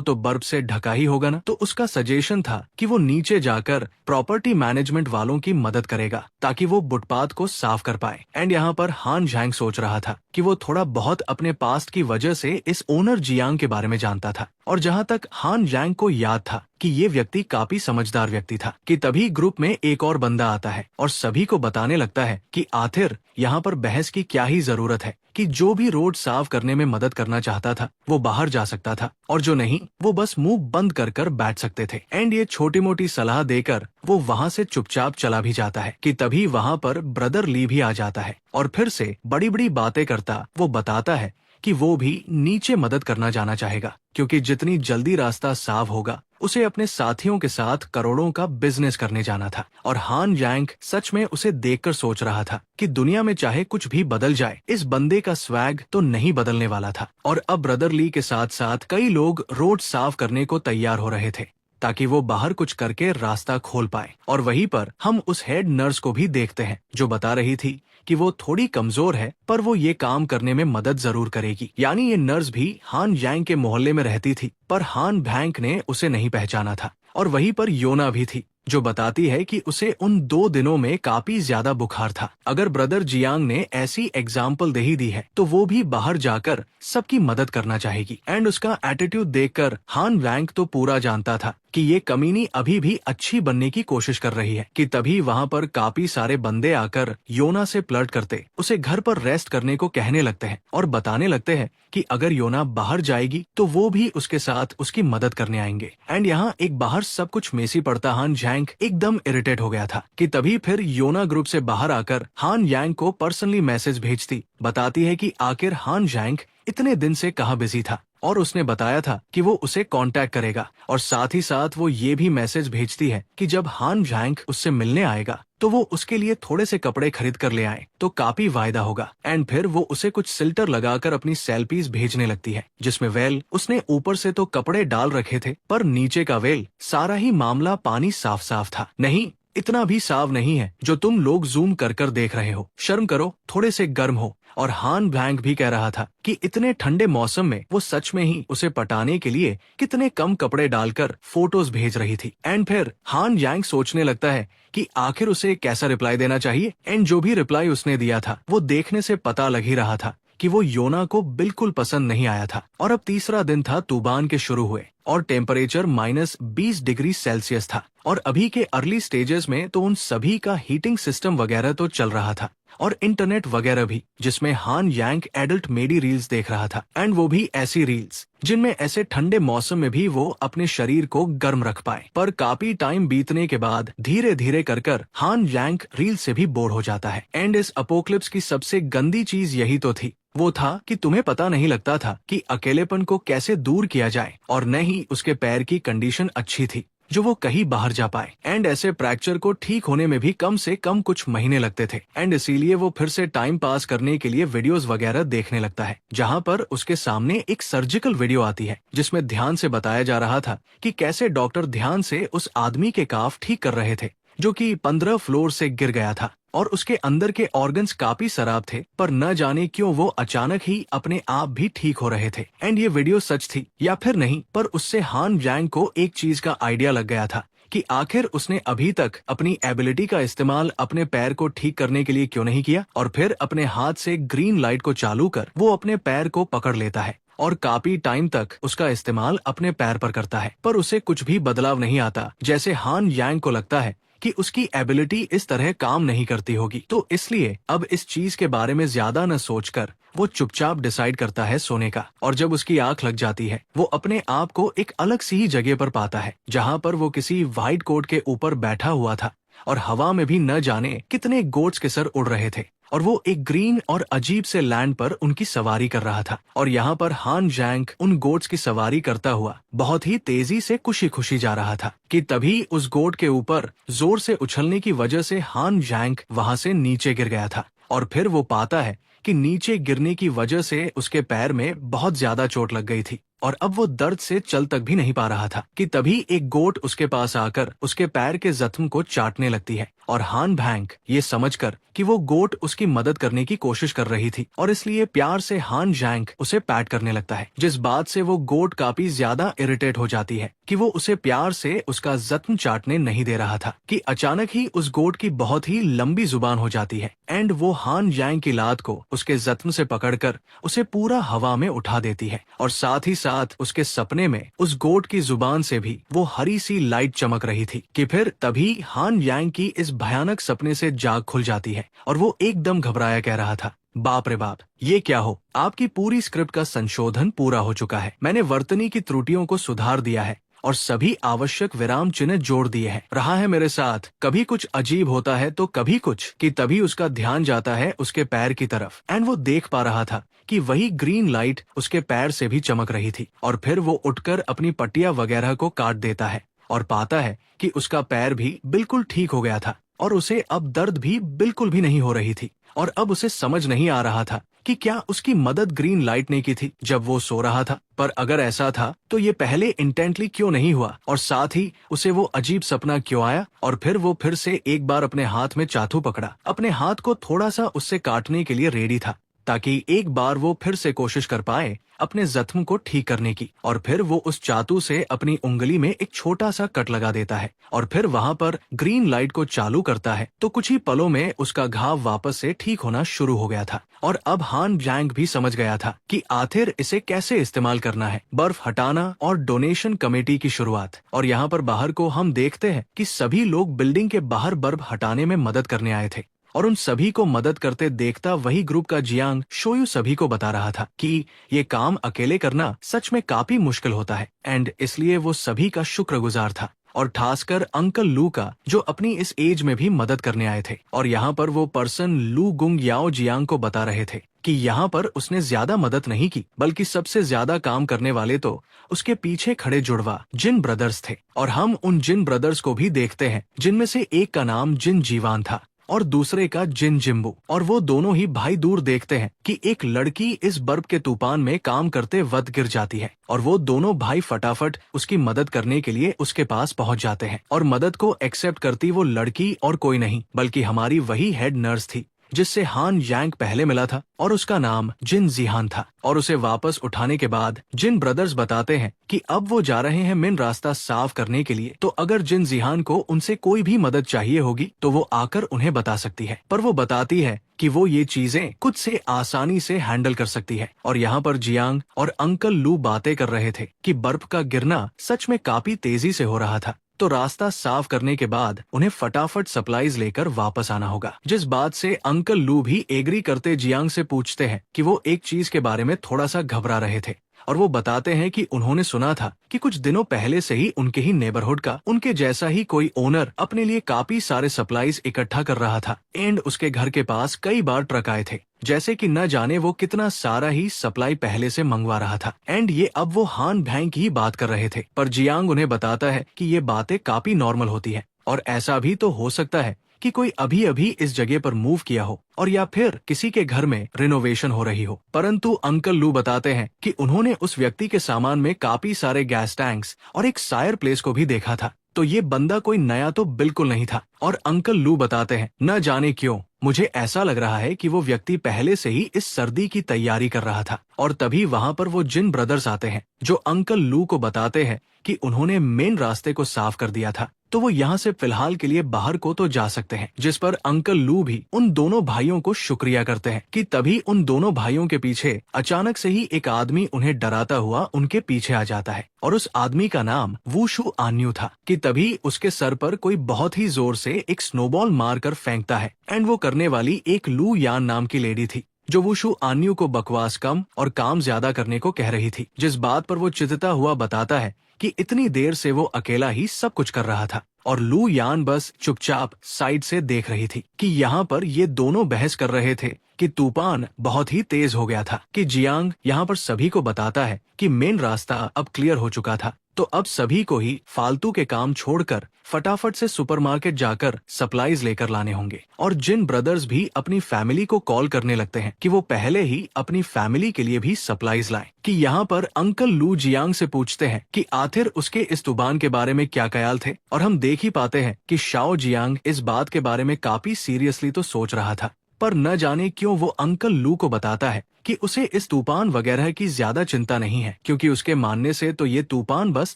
तो बर्फ से ढका ही होगा ना। तो उसका सजेशन था कि वो नीचे जाकर प्रॉपर्टी मैनेजमेंट वालों की मदद करेगा ताकि वो फुटपाथ को साफ कर पाए। एंड यहाँ पर हान जैंग सोच रहा था कि वो थोड़ा बहुत अपने पास्ट की वजह से इस ओनर जियांग के बारे में जानता था, और जहाँ तक हान जैंग को याद था कि ये व्यक्ति काफी समझदार व्यक्ति था, कि तभी ग्रुप में एक और बंदा आता है और सभी को बताने लगता है कि आखिर यहाँ पर बहस की क्या ही जरूरत है, कि जो भी रोड साफ करने में मदद करना चाहता था वो बाहर जा सकता था, और जो नहीं वो बस मुंह बंद कर कर बैठ सकते थे। एंड ये छोटी मोटी सलाह देकर वो वहाँ से चुपचाप चला भी जाता है कि तभी वहाँ पर ब्रदर ली भी आ जाता है और फिर से बड़ी बड़ी बातें करता वो बताता है कि वो भी नीचे मदद करना जाना चाहेगा, क्योंकि जितनी जल्दी रास्ता साफ होगा उसे अपने साथियों के साथ करोड़ों का बिजनेस करने जाना था। और हान जैंग सच में उसे देखकर सोच रहा था कि दुनिया में चाहे कुछ भी बदल जाए, इस बंदे का स्वैग तो नहीं बदलने वाला था। और अब ब्रदर ली के साथ साथ कई लोग रोड साफ करने को तैयार हो रहे थे ताकि वो बाहर कुछ करके रास्ता खोल पाए। और वहीं पर हम उस हेड नर्स को भी देखते हैं जो बता रही थी कि वो थोड़ी कमजोर है पर वो ये काम करने में मदद जरूर करेगी। यानी ये नर्स भी हान जैंग के मोहल्ले में रहती थी, पर हान भैंक ने उसे नहीं पहचाना था। और वहीं पर योना भी थी जो बताती है कि उसे उन 2 दिनों में काफी ज्यादा बुखार था। अगर ब्रदर जियांग ने ऐसी एग्जाम्पल दे ही दी है तो वो भी बाहर जाकर सबकी मदद करना चाहेगी। एंड उसका एटीट्यूड देखकर हान वैंग तो पूरा जानता था कि ये कमीनी अभी भी अच्छी बनने की कोशिश कर रही है, कि तभी वहाँ पर काफी सारे बंदे आकर योना से फ्लर्ट करते उसे घर पर रेस्ट करने को कहने लगते हैं और बताने लगते हैं कि अगर योना बाहर जाएगी तो वो भी उसके साथ उसकी मदद करने आएंगे। एंड यहाँ एक बाहर सब कुछ मेसी पड़ता हान जैंग एकदम इरिटेट हो गया था, कि तभी फिर योना ग्रुप से बाहर आकर हान यांग को पर्सनली मैसेज भेजती, बताती है कि आखिर हान जैंग इतने दिन से कहाँ बिजी था, और उसने बताया था कि वो उसे कांटेक्ट करेगा। और साथ ही साथ वो ये भी मैसेज भेजती है कि जब हान जैंग उससे मिलने आएगा तो वो उसके लिए थोड़े से कपड़े खरीद कर ले आए तो काफी वायदा होगा। एंड फिर वो उसे कुछ सिल्टर लगाकर अपनी सेल्फीज भेजने लगती है, जिसमें वेल उसने ऊपर से तो कपड़े डाल रखे थे पर नीचे का वेल सारा ही मामला पानी साफ साफ था। नहीं, इतना भी साफ नहीं है जो तुम लोग जूम कर कर देख रहे हो, शर्म करो, थोड़े से गर्म हो। और हान भैंग भी कह रहा था कि इतने ठंडे मौसम में वो सच में ही उसे पटाने के लिए कितने कम कपड़े डालकर फोटोज भेज रही थी। एंड फिर हान यांग सोचने लगता है कि आखिर उसे कैसा रिप्लाई देना चाहिए। एंड जो भी रिप्लाई उसने दिया था वो देखने से पता लग ही रहा था कि वो योना को बिल्कुल पसंद नहीं आया था। और अब तीसरा दिन था तूफान के शुरू हुए और टेम्परेचर -20 डिग्री सेल्सियस था। और अभी के अर्ली स्टेजेस में तो उन सभी का हीटिंग सिस्टम वगैरह तो चल रहा था और इंटरनेट वगैरह भी, जिसमें हान यांग एडल्ट मेडी रील्स देख रहा था। एंड वो भी ऐसी रील्स जिनमें ऐसे ठंडे मौसम में भी वो अपने शरीर को गर्म रख पाए। पर काफी टाइम बीतने के बाद धीरे धीरे कर हान यांग रील से भी बोर हो जाता है। एंड इस अपोक्लिप्स की सबसे गंदी चीज यही तो थी, वो था कि तुम्हें पता नहीं लगता था कि अकेलेपन को कैसे दूर किया जाए, और न ही उसके पैर की कंडीशन अच्छी थी जो वो कहीं बाहर जा पाए। एंड ऐसे फ्रैक्चर को ठीक होने में भी कम से कम कुछ महीने लगते थे। एंड इसीलिए वो फिर से टाइम पास करने के लिए वीडियोस वगैरह देखने लगता है, जहाँ पर उसके सामने एक सर्जिकल वीडियो आती है जिसमें ध्यान से बताया जा रहा था कि कैसे डॉक्टर ध्यान से उस आदमी के काफ ठीक कर रहे थे जो कि 15 फ्लोर से गिर गया था और उसके अंदर के ऑर्गन्स काफी खराब थे, पर न जाने क्यों वो अचानक ही अपने आप भी ठीक हो रहे थे। एंड ये वीडियो सच थी या फिर नहीं, पर उससे हान यांग को एक चीज का आइडिया लग गया था कि आखिर उसने अभी तक अपनी एबिलिटी का इस्तेमाल अपने पैर को ठीक करने के लिए क्यों नहीं किया। और फिर अपने हाथ से ग्रीन लाइट को चालू कर वो अपने पैर को पकड़ लेता है और काफी टाइम तक उसका इस्तेमाल अपने पैर पर करता है, पर उसे कुछ भी बदलाव नहीं आता। जैसे हान यांग को लगता है कि उसकी एबिलिटी इस तरह काम नहीं करती होगी, तो इसलिए अब इस चीज के बारे में ज्यादा न सोचकर वो चुपचाप डिसाइड करता है सोने का। और जब उसकी आंख लग जाती है वो अपने आप को एक अलग सी ही जगह पर पाता है, जहाँ पर वो किसी व्हाइट कोट के ऊपर बैठा हुआ था और हवा में भी न जाने कितने गोट्स के सर उड़ रहे थे और वो एक ग्रीन और अजीब से लैंड पर उनकी सवारी कर रहा था। और यहाँ पर हान यांग उन गोट्स की सवारी करता हुआ बहुत ही तेजी से खुशी खुशी जा रहा था कि तभी उस गोट के ऊपर जोर से उछलने की वजह से हान यांग वहाँ से नीचे गिर गया था। और फिर वो पाता है कि नीचे गिरने की वजह से उसके पैर में बहुत ज्यादा चोट लग गई थी और अब वो दर्द से चल तक भी नहीं पा रहा था कि तभी एक गोट उसके पास आकर उसके पैर के जख्म को चाटने लगती है और हान भैंग ये समझकर कि वो गोट उसकी मदद करने की कोशिश कर रही थी और इसलिए प्यार से हान जैंग उसे पैट करने लगता है, जिस बात से वो गोट काफी ज्यादा इरिटेट हो जाती है कि वो उसे प्यार से उसका जख्म चाटने नहीं दे रहा था कि अचानक ही उस गोट की बहुत ही लंबी जुबान हो जाती है एंड वो हान जैंग की लात को उसके जख्म से पकड़कर उसे पूरा हवा में उठा देती है और साथ ही साथ उसके सपने में उस गोट की जुबान से भी वो हरी सी लाइट चमक रही थी कि फिर तभी हान यांग की इस भयानक सपने से जाग खुल जाती है और वो एकदम घबराया कह रहा था, बाप रे बाप, ये क्या हो। आपकी पूरी स्क्रिप्ट का संशोधन पूरा हो चुका है। मैंने वर्तनी की त्रुटियों को सुधार दिया है और सभी आवश्यक विराम चिन्ह जोड़ दिए हैं। रहा है मेरे साथ, कभी कुछ अजीब होता है तो कभी कुछ, कि तभी उसका ध्यान जाता है उसके पैर की तरफ एंड वो देख पा रहा था कि वही ग्रीन लाइट उसके पैर से भी चमक रही थी और फिर वो उठकर अपनी पट्टियां वगैरह को काट देता है और पाता है कि उसका पैर भी बिल्कुल ठीक हो गया था और उसे अब दर्द भी बिल्कुल भी नहीं हो रही थी और अब उसे समझ नहीं आ रहा था कि क्या उसकी मदद ग्रीन लाइट ने की थी जब वो सो रहा था। पर अगर ऐसा था तो ये पहले इंटेंटली क्यों नहीं हुआ और साथ ही उसे वो अजीब सपना क्यों आया। और फिर वो फिर से एक बार अपने हाथ में चाथू पकड़ा, अपने हाथ को थोड़ा सा उससे काटने के लिए रेडी था ताकि एक बार वो फिर से कोशिश कर पाए अपने जख्म को ठीक करने की। और फिर वो उस चातू से अपनी उंगली में एक छोटा सा कट लगा देता है और फिर वहाँ पर ग्रीन लाइट को चालू करता है तो कुछ ही पलों में उसका घाव वापस से ठीक होना शुरू हो गया था। और अब हान जैंग भी समझ गया था कि आखिर इसे कैसे इस्तेमाल करना है। बर्फ हटाना और डोनेशन कमेटी की शुरुआत। और यहाँ पर बाहर को हम देखते हैं कि सभी लोग बिल्डिंग के बाहर बर्फ हटाने में मदद करने आए थे और उन सभी को मदद करते देखता वही ग्रुप का जियांग शोयू सभी को बता रहा था कि ये काम अकेले करना सच में काफी मुश्किल होता है एंड इसलिए वो सभी का शुक्रगुजार था और खासकर अंकल लू का जो अपनी इस एज में भी मदद करने आए थे। और यहाँ पर वो पर्सन लू गुंग याओ जियांग को बता रहे थे कि यहाँ पर उसने ज्यादा मदद नहीं की बल्कि सबसे ज्यादा काम करने वाले तो उसके पीछे खड़े जुड़वा जिन ब्रदर्स थे। और हम उन जिन ब्रदर्स को भी देखते हैं जिनमें से एक का नाम जिन जीवान था और दूसरे का जिन जिम्बू। और वो दोनों ही भाई दूर देखते हैं कि एक लड़की इस बर्फ के तूफान में काम करते वक्त गिर जाती है और वो दोनों भाई फटाफट उसकी मदद करने के लिए उसके पास पहुंच जाते हैं। और मदद को एक्सेप्ट करती वो लड़की और कोई नहीं बल्कि हमारी वही हेड नर्स थी जिससे हान यांग पहले मिला था और उसका नाम जिन जिहान था। और उसे वापस उठाने के बाद जिन ब्रदर्स बताते हैं कि अब वो जा रहे हैं मेन रास्ता साफ करने के लिए, तो अगर जिन जिहान को उनसे कोई भी मदद चाहिए होगी तो वो आकर उन्हें बता सकती है। पर वो बताती है कि वो ये चीजें खुद से आसानी से हैंडल कर सकती है। और यहाँ पर जियांग और अंकल लू बातें कर रहे थे कि बर्फ का गिरना सच में काफी तेजी से हो रहा था तो रास्ता साफ करने के बाद उन्हें फटाफट सप्लाईज लेकर वापस आना होगा। जिस बात से अंकल लू भी एग्री करते जियांग से पूछते हैं कि वो एक चीज के बारे में थोड़ा सा घबरा रहे थे और वो बताते हैं कि उन्होंने सुना था कि कुछ दिनों पहले से ही उनके ही नेबरहुड का उनके जैसा ही कोई ओनर अपने लिए काफी सारे सप्लाईज इकट्ठा कर रहा था एंड उसके घर के पास कई बार ट्रक आए थे, जैसे कि न जाने वो कितना सारा ही सप्लाई पहले से मंगवा रहा था एंड ये अब वो हान भैंग की ही बात कर रहे थे। पर जियांग उन्हें बताता है कि ये बातें काफी नॉर्मल होती है और ऐसा भी तो हो सकता है कि कोई अभी अभी इस जगह पर मूव किया हो और या फिर किसी के घर में रिनोवेशन हो रही हो। परंतु अंकल लू बताते हैं कि उन्होंने उस व्यक्ति के सामान में काफी सारे गैस टैंक्स और एक फायर प्लेस को भी देखा था तो ये बंदा कोई नया तो बिल्कुल नहीं था। और अंकल लू बताते हैं न जाने क्यों मुझे ऐसा लग रहा है कि वो व्यक्ति पहले से ही इस सर्दी की तैयारी कर रहा था। और तभी वहाँ पर वो जिन ब्रदर्स आते हैं जो अंकल लू को बताते हैं कि उन्होंने मेन रास्ते को साफ कर दिया था तो वो यहाँ से फिलहाल के लिए बाहर को तो जा सकते हैं। जिस पर अंकल लू भी उन दोनों भाइयों को शुक्रिया करते हैं कि तभी उन दोनों भाइयों के पीछे अचानक से ही एक आदमी उन्हें डराता हुआ उनके पीछे आ जाता है और उस आदमी का नाम वूशु आन्यू था कि तभी उसके सर पर कोई बहुत ही जोर से एक स्नोबॉल मारकर फेंकता है एंड वो करने वाली एक लू यान नाम की लेडी थी जो वुशु आन्यू को बकवास कम और काम ज्यादा करने को कह रही थी। जिस बात पर वो चिंतिता हुआ बताता है कि इतनी देर से वो अकेला ही सब कुछ कर रहा था और लू यान बस चुपचाप साइड से देख रही थी कि यहाँ पर ये दोनों बहस कर रहे थे कि तूफान बहुत ही तेज हो गया था कि जियांग यहाँ पर सभी को बताता है कि मेन रास्ता अब क्लियर हो चुका था। तो अब सभी को ही फालतू के काम छोड़कर फटाफट से सुपरमार्केट जाकर सप्लाईज लेकर लाने होंगे। और जिन ब्रदर्स भी अपनी फैमिली को कॉल करने लगते हैं कि वो पहले ही अपनी फैमिली के लिए भी सप्लाईज लाएं। कि यहाँ पर अंकल लू जियांग से पूछते हैं कि आखिर उसके इस तूफान के बारे में क्या ख्याल थे, और हम देख ही पाते हैं कि शाओ जियांग इस बात के बारे में काफी सीरियसली तो सोच रहा था, पर न जाने क्यों वो अंकल लू को बताता है कि उसे इस तूफान वगैरह की ज्यादा चिंता नहीं है, क्योंकि उसके मानने से तो ये तूफान बस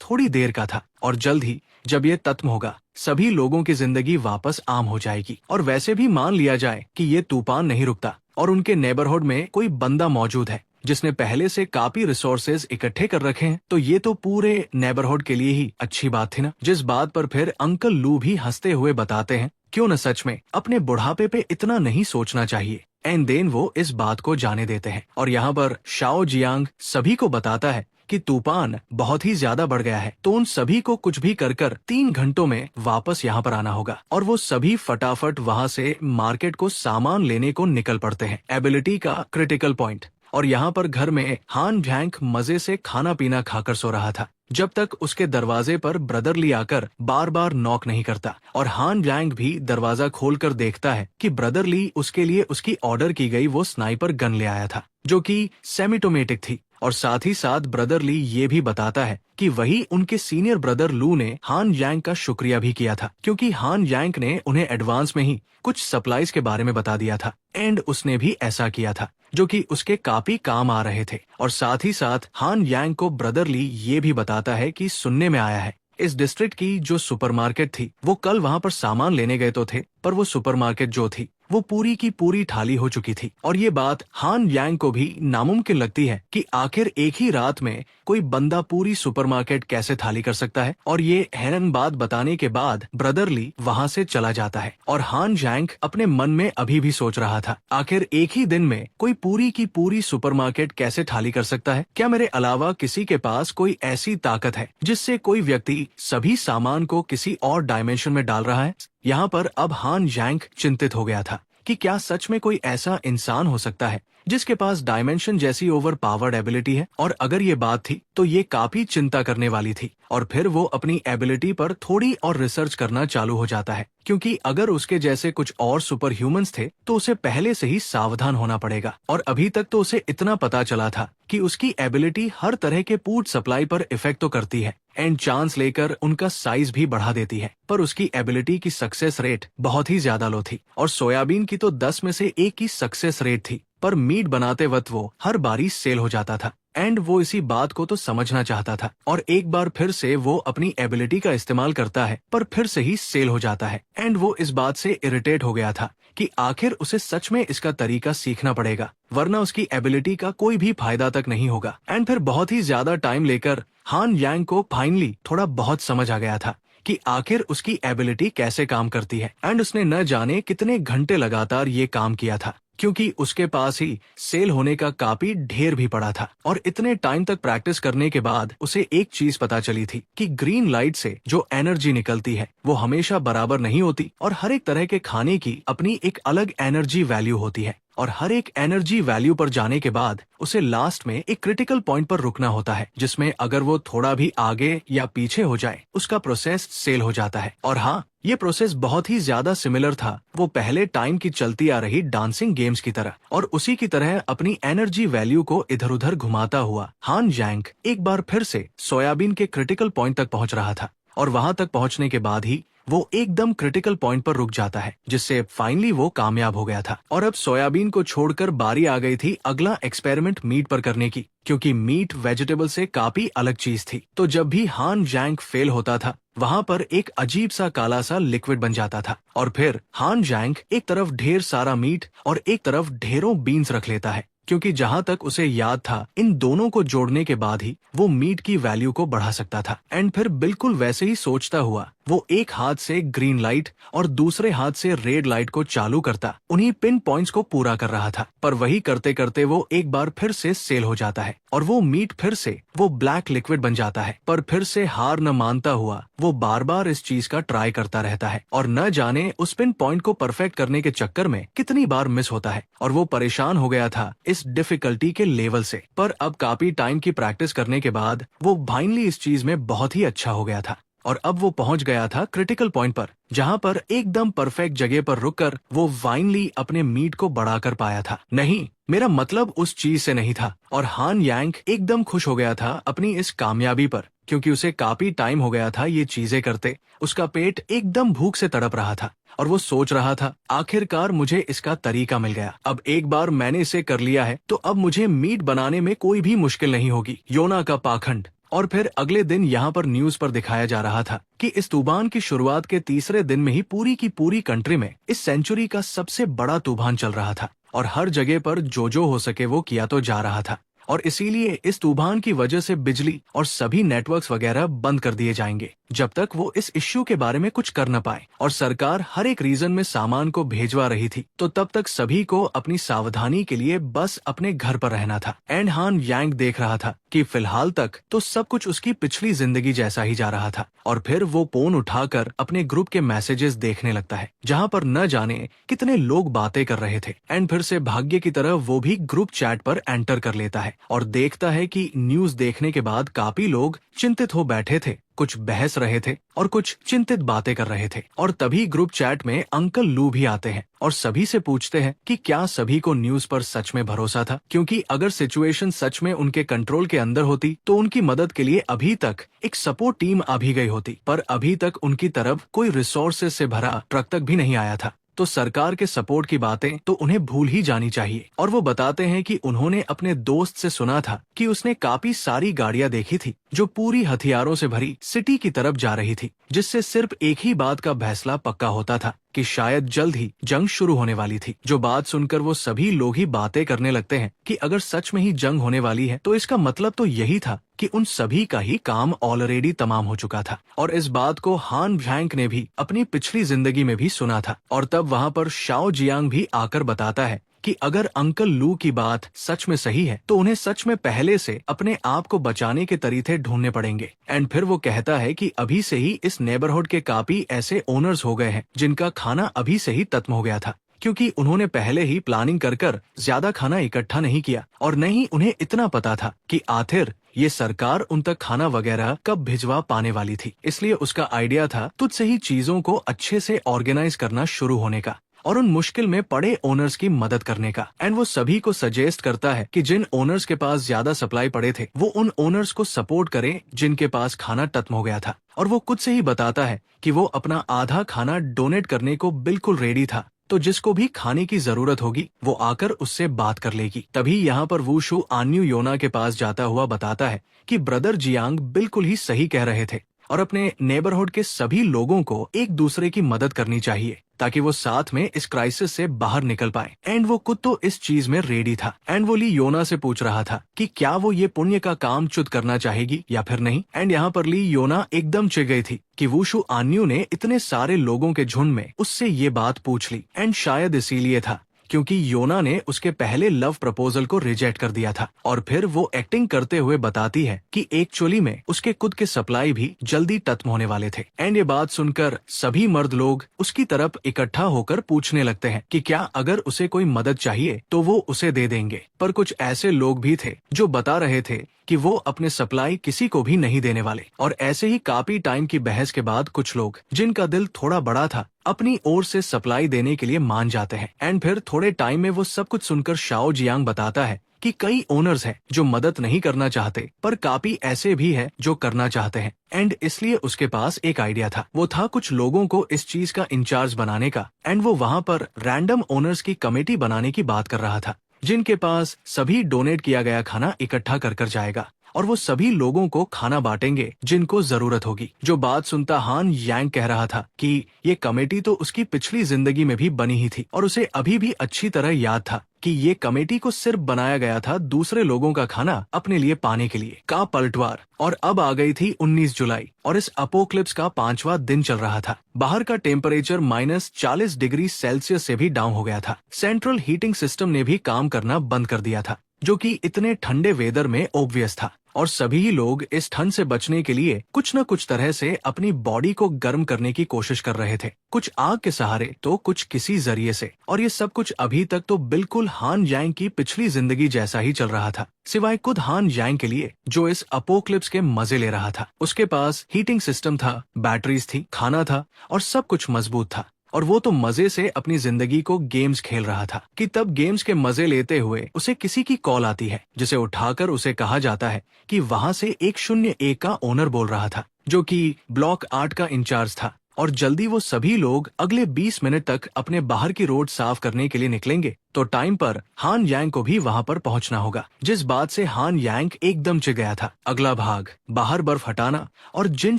थोड़ी देर का था और जल्द ही जब ये खत्म होगा सभी लोगों की जिंदगी वापस आम हो जाएगी। और वैसे भी मान लिया जाए कि ये तूफान नहीं रुकता और उनके नेबरहुड में कोई बंदा मौजूद है जिसने पहले से काफी रिसोर्सेज इकट्ठे कर रखे हैं, तो ये तो पूरे नेबरहुड के लिए ही अच्छी बात थी ना। जिस बात पर फिर अंकल लू भी हंसते हुए बताते हैं क्यों न सच में अपने बुढ़ापे पे इतना नहीं सोचना चाहिए। एंड देन वो इस बात को जाने देते हैं और यहाँ पर शाओ जियांग सभी को बताता है कि तूफान बहुत ही ज्यादा बढ़ गया है, तो उन सभी को कुछ भी कर 3 घंटों में वापस यहाँ पर आना होगा। और वो सभी फटाफट वहाँ से मार्केट को सामान लेने को निकल पड़ते हैं। एबिलिटी का क्रिटिकल पॉइंट। और यहाँ पर घर में हान जैंग मजे से खाना पीना खाकर सो रहा था जब तक उसके दरवाजे पर ब्रदर ली आकर बार बार नॉक नहीं करता। और हान जैंग भी दरवाजा खोलकर देखता है कि ब्रदर ली उसके लिए उसकी ऑर्डर की गई वो स्नाइपर गन ले आया था जो कि सेमीटोमेटिक थी। और साथ ही साथ ब्रदर ली ये भी बताता है कि वही उनके सीनियर ब्रदर लू ने हान जैंग का शुक्रिया भी किया था, क्योंकि हान जैंग ने उन्हें एडवांस में ही कुछ सप्लाईज के बारे में बता दिया था एंड उसने भी ऐसा किया था जो कि उसके काफी काम आ रहे थे। और साथ ही साथ हान जैंग को ब्रदर ली ये भी बताता है कि सुनने में आया है इस डिस्ट्रिक्ट की जो सुपरमार्केट थी वो कल वहाँ पर सामान लेने गए तो थे, पर वो सुपरमार्केट जो थी वो पूरी की पूरी खाली हो चुकी थी। और ये बात हान यांग को भी नामुमकिन लगती है कि आखिर एक ही रात में कोई बंदा पूरी सुपरमार्केट कैसे खाली कर सकता है। और ये हैरान बात बताने के बाद ब्रदर ली वहाँ से चला जाता है और हान यांग अपने मन में अभी भी सोच रहा था आखिर एक ही दिन में कोई पूरी की पूरी सुपरमार्केट कैसे खाली कर सकता है। क्या मेरे अलावा किसी के पास कोई ऐसी ताकत है जिससे कोई व्यक्ति सभी सामान को किसी और डायमेंशन में डाल रहा है। यहाँ पर अब हान यांग चिंतित हो गया था कि क्या सच में कोई ऐसा इंसान हो सकता है जिसके पास डायमेंशन जैसी ओवर पावर्ड एबिलिटी है। और अगर ये बात थी तो ये काफी चिंता करने वाली थी। और फिर वो अपनी एबिलिटी पर थोड़ी और रिसर्च करना चालू हो जाता है, क्योंकि अगर उसके जैसे कुछ और सुपर ह्यूमंस थे तो उसे पहले से ही सावधान होना पड़ेगा। और अभी तक तो उसे इतना पता चला था कि उसकी एबिलिटी हर तरह के फूड सप्लाई पर इफेक्ट तो करती है एंड चांस लेकर उनका साइज भी बढ़ा देती है, पर उसकी एबिलिटी की सक्सेस रेट बहुत ही ज्यादा लो थी। और सोयाबीन की तो 10 में से 1 की सक्सेस रेट थी, पर मीट बनाते वक्त वो हर बारी सेल हो जाता था एंड वो इसी बात को तो समझना चाहता था। और एक बार फिर से वो अपनी एबिलिटी का इस्तेमाल करता है पर फिर से ही सेल हो जाता है एंड वो इस बात से इरिटेट हो गया था कि आखिर उसे सच में इसका तरीका सीखना पड़ेगा, वरना उसकी एबिलिटी का कोई भी फायदा तक नहीं होगा। एंड फिर बहुत ही ज्यादा टाइम लेकर हान यांग को फाइनली थोड़ा बहुत समझ आ गया था कि आखिर उसकी एबिलिटी कैसे काम करती है एंड उसने न जाने कितने घंटे लगातार ये काम किया था, क्योंकि उसके पास ही सेल होने का काफी ढेर भी पड़ा था। और इतने टाइम तक प्रैक्टिस करने के बाद उसे एक चीज पता चली थी कि ग्रीन लाइट से जो एनर्जी निकलती है वो हमेशा बराबर नहीं होती और हर एक तरह के खाने की अपनी एक अलग एनर्जी वैल्यू होती है। और हर एक एनर्जी वैल्यू पर जाने के बाद उसे लास्ट में एक क्रिटिकल पॉइंट पर रुकना होता है, जिसमें अगर वो थोड़ा भी आगे या पीछे हो जाए उसका प्रोसेस सेल हो जाता है। और हाँ, ये प्रोसेस बहुत ही ज्यादा सिमिलर था वो पहले टाइम की चलती आ रही डांसिंग गेम्स की तरह। और उसी की तरह अपनी एनर्जी वैल्यू को इधर उधर घुमाता हुआ हान यांग एक बार फिर से सोयाबीन के क्रिटिकल पॉइंट तक पहुंच रहा था। और वहां तक पहुंचने के बाद ही वो एकदम क्रिटिकल पॉइंट पर रुक जाता है, जिससे फाइनली वो कामयाब हो गया था। और अब सोयाबीन को छोड़कर बारी आ गई थी अगला एक्सपेरिमेंट मीट पर करने की, क्योंकि मीट वेजिटेबल से काफी अलग चीज थी। तो जब भी हान यांग फेल होता था वहाँ पर एक अजीब सा काला सा लिक्विड बन जाता था और फिर हान यांग एक तरफ ढेर सारा मीट और एक तरफ ढेरों बीन्स रख लेता है, क्योंकि जहाँ तक उसे याद था इन दोनों को जोड़ने के बाद ही वो मीट की वैल्यू को बढ़ा सकता था। एंड फिर बिल्कुल वैसे ही सोचता हुआ वो एक हाथ से ग्रीन लाइट और दूसरे हाथ से रेड लाइट को चालू करता उन्हीं पिन पॉइंट्स को पूरा कर रहा था। पर वही करते करते वो एक बार फिर से सेल हो जाता है और वो मीट फिर से वो ब्लैक लिक्विड बन जाता है। पर फिर से हार न मानता हुआ वो बार बार इस चीज का ट्राई करता रहता है और न जाने उस पिन पॉइंट को परफेक्ट करने के चक्कर में कितनी बार मिस होता है। और वो परेशान हो गया था इस डिफिकल्टी के लेवल से। पर अब काफी टाइम की प्रैक्टिस करने के बाद वो फाइनली इस चीज में बहुत ही अच्छा हो गया था और अब वो पहुंच गया था क्रिटिकल पॉइंट पर, जहां पर एकदम परफेक्ट जगह पर रुककर वो फाइनली अपने मीट को बढ़ाकर पाया था। नहीं, मेरा मतलब उस चीज से नहीं था। और हान यांग एकदम खुश हो गया था अपनी इस कामयाबी पर, क्योंकि उसे काफी टाइम हो गया था ये चीजें करते। उसका पेट एकदम भूख से तड़प रहा था और वो सोच रहा था आखिरकार मुझे इसका तरीका मिल गया। अब एक बार मैंने इसे कर लिया है तो अब मुझे मीट बनाने में कोई भी मुश्किल नहीं होगी। योना का पाखंड। और फिर अगले दिन यहाँ पर न्यूज पर दिखाया जा रहा था कि इस तूफान की शुरुआत के तीसरे दिन में ही पूरी की पूरी कंट्री में इस सेंचुरी का सबसे बड़ा तूफान चल रहा था और हर जगह पर जो हो सके वो किया तो जा रहा था। और इसीलिए इस तूफान की वजह से बिजली और सभी नेटवर्क्स वगैरह बंद कर दिए जाएंगे जब तक वो इस इश्यू के बारे में कुछ कर न पाए। और सरकार हर एक रीजन में सामान को भेजवा रही थी, तो तब तक सभी को अपनी सावधानी के लिए बस अपने घर पर रहना था। एंड हान यांग देख रहा था कि फिलहाल तक तो सब कुछ उसकी पिछली जिंदगी जैसा ही जा रहा था। और फिर वो फोन उठाकर अपने ग्रुप के मैसेजेस देखने लगता है, जहाँ पर न जाने कितने लोग बातें कर रहे थे। एंड फिर से भाग्य की तरह वो भी ग्रुप चैट पर एंटर कर लेता है और देखता है कि न्यूज देखने के बाद काफी लोग चिंतित हो बैठे थे, कुछ बहस रहे थे और कुछ चिंतित बातें कर रहे थे। और तभी ग्रुप चैट में अंकल लू भी आते हैं और सभी से पूछते हैं कि क्या सभी को न्यूज पर सच में भरोसा था, क्योंकि अगर सिचुएशन सच में उनके कंट्रोल के अंदर होती तो उनकी मदद के लिए अभी तक एक सपोर्ट टीम आ भी गई होती। पर अभी तक उनकी तरफ कोई रिसोर्सेज से भरा ट्रक तक भी नहीं आया था। तो सरकार के सपोर्ट की बातें तो उन्हें भूल ही जानी चाहिए। और वो बताते हैं कि उन्होंने अपने दोस्त से सुना था कि उसने काफी सारी गाड़ियां देखी थी जो पूरी हथियारों से भरी सिटी की तरफ जा रही थी, जिससे सिर्फ एक ही बात का फैसला पक्का होता था कि शायद जल्द ही जंग शुरू होने वाली थी। जो बात सुनकर वो सभी लोग ही बातें करने लगते हैं कि अगर सच में ही जंग होने वाली है तो इसका मतलब तो यही था कि उन सभी का ही काम ऑलरेडी तमाम हो चुका था। और इस बात को हान यांग ने भी अपनी पिछली जिंदगी में भी सुना था। और तब वहाँ पर शाओ जियांग भी आकर बताता है कि अगर अंकल लू की बात सच में सही है तो उन्हें सच में पहले से अपने आप को बचाने के तरीके ढूंढने पड़ेंगे। एंड फिर वो कहता है कि अभी से ही इस नेबरहुड के काफी ऐसे ओनर्स हो गए हैं जिनका खाना अभी से ही खत्म हो गया था, क्योंकि उन्होंने पहले ही प्लानिंग कर ज्यादा खाना इकट्ठा नहीं किया और न ही उन्हें इतना पता था कि आखिर ये सरकार उन तक खाना वगैरह कब भिजवा पाने वाली थी। इसलिए उसका आइडिया था तुझसे ही चीजों को अच्छे से ऑर्गेनाइज करना शुरू होने का और उन मुश्किल में पड़े ओनर्स की मदद करने का। एंड वो सभी को सजेस्ट करता है कि जिन ओनर्स के पास ज्यादा सप्लाई पड़े थे वो उन ओनर्स को सपोर्ट करें जिनके पास खाना खत्म हो गया था। और वो खुद से ही बताता है कि वो अपना आधा खाना डोनेट करने को बिल्कुल रेडी था, तो जिसको भी खाने की जरूरत होगी वो आकर उससे बात कर लेगी। तभी यहाँ पर वूशु आन्यू योना के पास जाता हुआ बताता है कि ब्रदर जियांग बिल्कुल ही सही कह रहे थे और अपने नेबरहुड के सभी लोगों को एक दूसरे की मदद करनी चाहिए ताकि वो साथ में इस क्राइसिस से बाहर निकल पाए। एंड वो खुद तो इस चीज में रेडी था। एंड वो ली योना से पूछ रहा था कि क्या वो ये पुण्य का काम च्युत करना चाहेगी या फिर नहीं। एंड यहाँ पर ली योना एकदम चिढ़ गई थी कि वूशु आन्यू ने इतने सारे लोगों के झुंड में उससे ये बात पूछ ली। एंड शायद इसीलिए था क्योंकि योना ने उसके पहले लव प्रपोजल को रिजेक्ट कर दिया था। और फिर वो एक्टिंग करते हुए बताती है कि एक्चुअली में उसके खुद के सप्लाई भी जल्दी खत्म होने वाले थे। एंड ये बात सुनकर सभी मर्द लोग उसकी तरफ इकट्ठा होकर पूछने लगते हैं कि क्या अगर उसे कोई मदद चाहिए तो वो उसे दे देंगे। पर कुछ ऐसे लोग भी थे जो बता रहे थे कि वो अपने सप्लाई किसी को भी नहीं देने वाले। और ऐसे ही काफी टाइम की बहस के बाद कुछ लोग जिनका दिल थोड़ा बड़ा था अपनी ओर से सप्लाई देने के लिए मान जाते हैं। एंड फिर थोड़े टाइम में वो सब कुछ सुनकर शाओ जियांग बताता है कि कई ओनर्स हैं जो मदद नहीं करना चाहते, पर काफी ऐसे भी हैं जो करना चाहते हैं। एंड इसलिए उसके पास एक आइडिया था, वो था कुछ लोगों को इस चीज का इंचार्ज बनाने का। एंड वो वहाँ पर रैंडम ओनर्स की कमेटी बनाने की बात कर रहा था जिनके पास सभी डोनेट किया गया खाना इकट्ठा कर जाएगा और वो सभी लोगों को खाना बांटेंगे जिनको जरूरत होगी। जो बात सुनता हान यांग कह रहा था कि ये कमेटी तो उसकी पिछली जिंदगी में भी बनी ही थी और उसे अभी भी अच्छी तरह याद था कि ये कमेटी को सिर्फ बनाया गया था दूसरे लोगों का खाना अपने लिए पाने के लिए। का पलटवार। और अब आ गई थी 19 जुलाई और इस अपोक्लिप्स का 5वां दिन चल रहा था। बाहर का टेम्परेचर -40 डिग्री सेल्सियस से भी डाउन हो गया था। सेंट्रल हीटिंग सिस्टम ने भी काम करना बंद कर दिया था, जो कि इतने ठंडे वेदर में ऑब्वियस था। और सभी लोग इस ठंड से बचने के लिए कुछ न कुछ तरह से अपनी बॉडी को गर्म करने की कोशिश कर रहे थे, कुछ आग के सहारे तो कुछ किसी जरिए से। और ये सब कुछ अभी तक तो बिल्कुल हान यांग की पिछली जिंदगी जैसा ही चल रहा था, सिवाय खुद हान यांग के लिए जो इस अपोक्लिप्स के मजे ले रहा था। उसके पास हीटिंग सिस्टम था, बैटरीज थी, खाना था और सब कुछ मजबूत था। और वो तो मजे से अपनी जिंदगी को गेम्स खेल रहा था कि तब गेम्स के मजे लेते हुए उसे किसी की कॉल आती है, जिसे उठाकर उसे कहा जाता है कि वहां से 101 का ओनर बोल रहा था, जो कि ब्लॉक 8 का इंचार्ज था। और जल्दी वो सभी लोग अगले 20 मिनट तक अपने बाहर की रोड साफ करने के लिए निकलेंगे, तो टाइम पर हान यांग को भी वहां पर पहुंचना होगा। जिस बात से हान यांग एकदम चिढ़ गया था। अगला भाग, बाहर बर्फ हटाना और जिन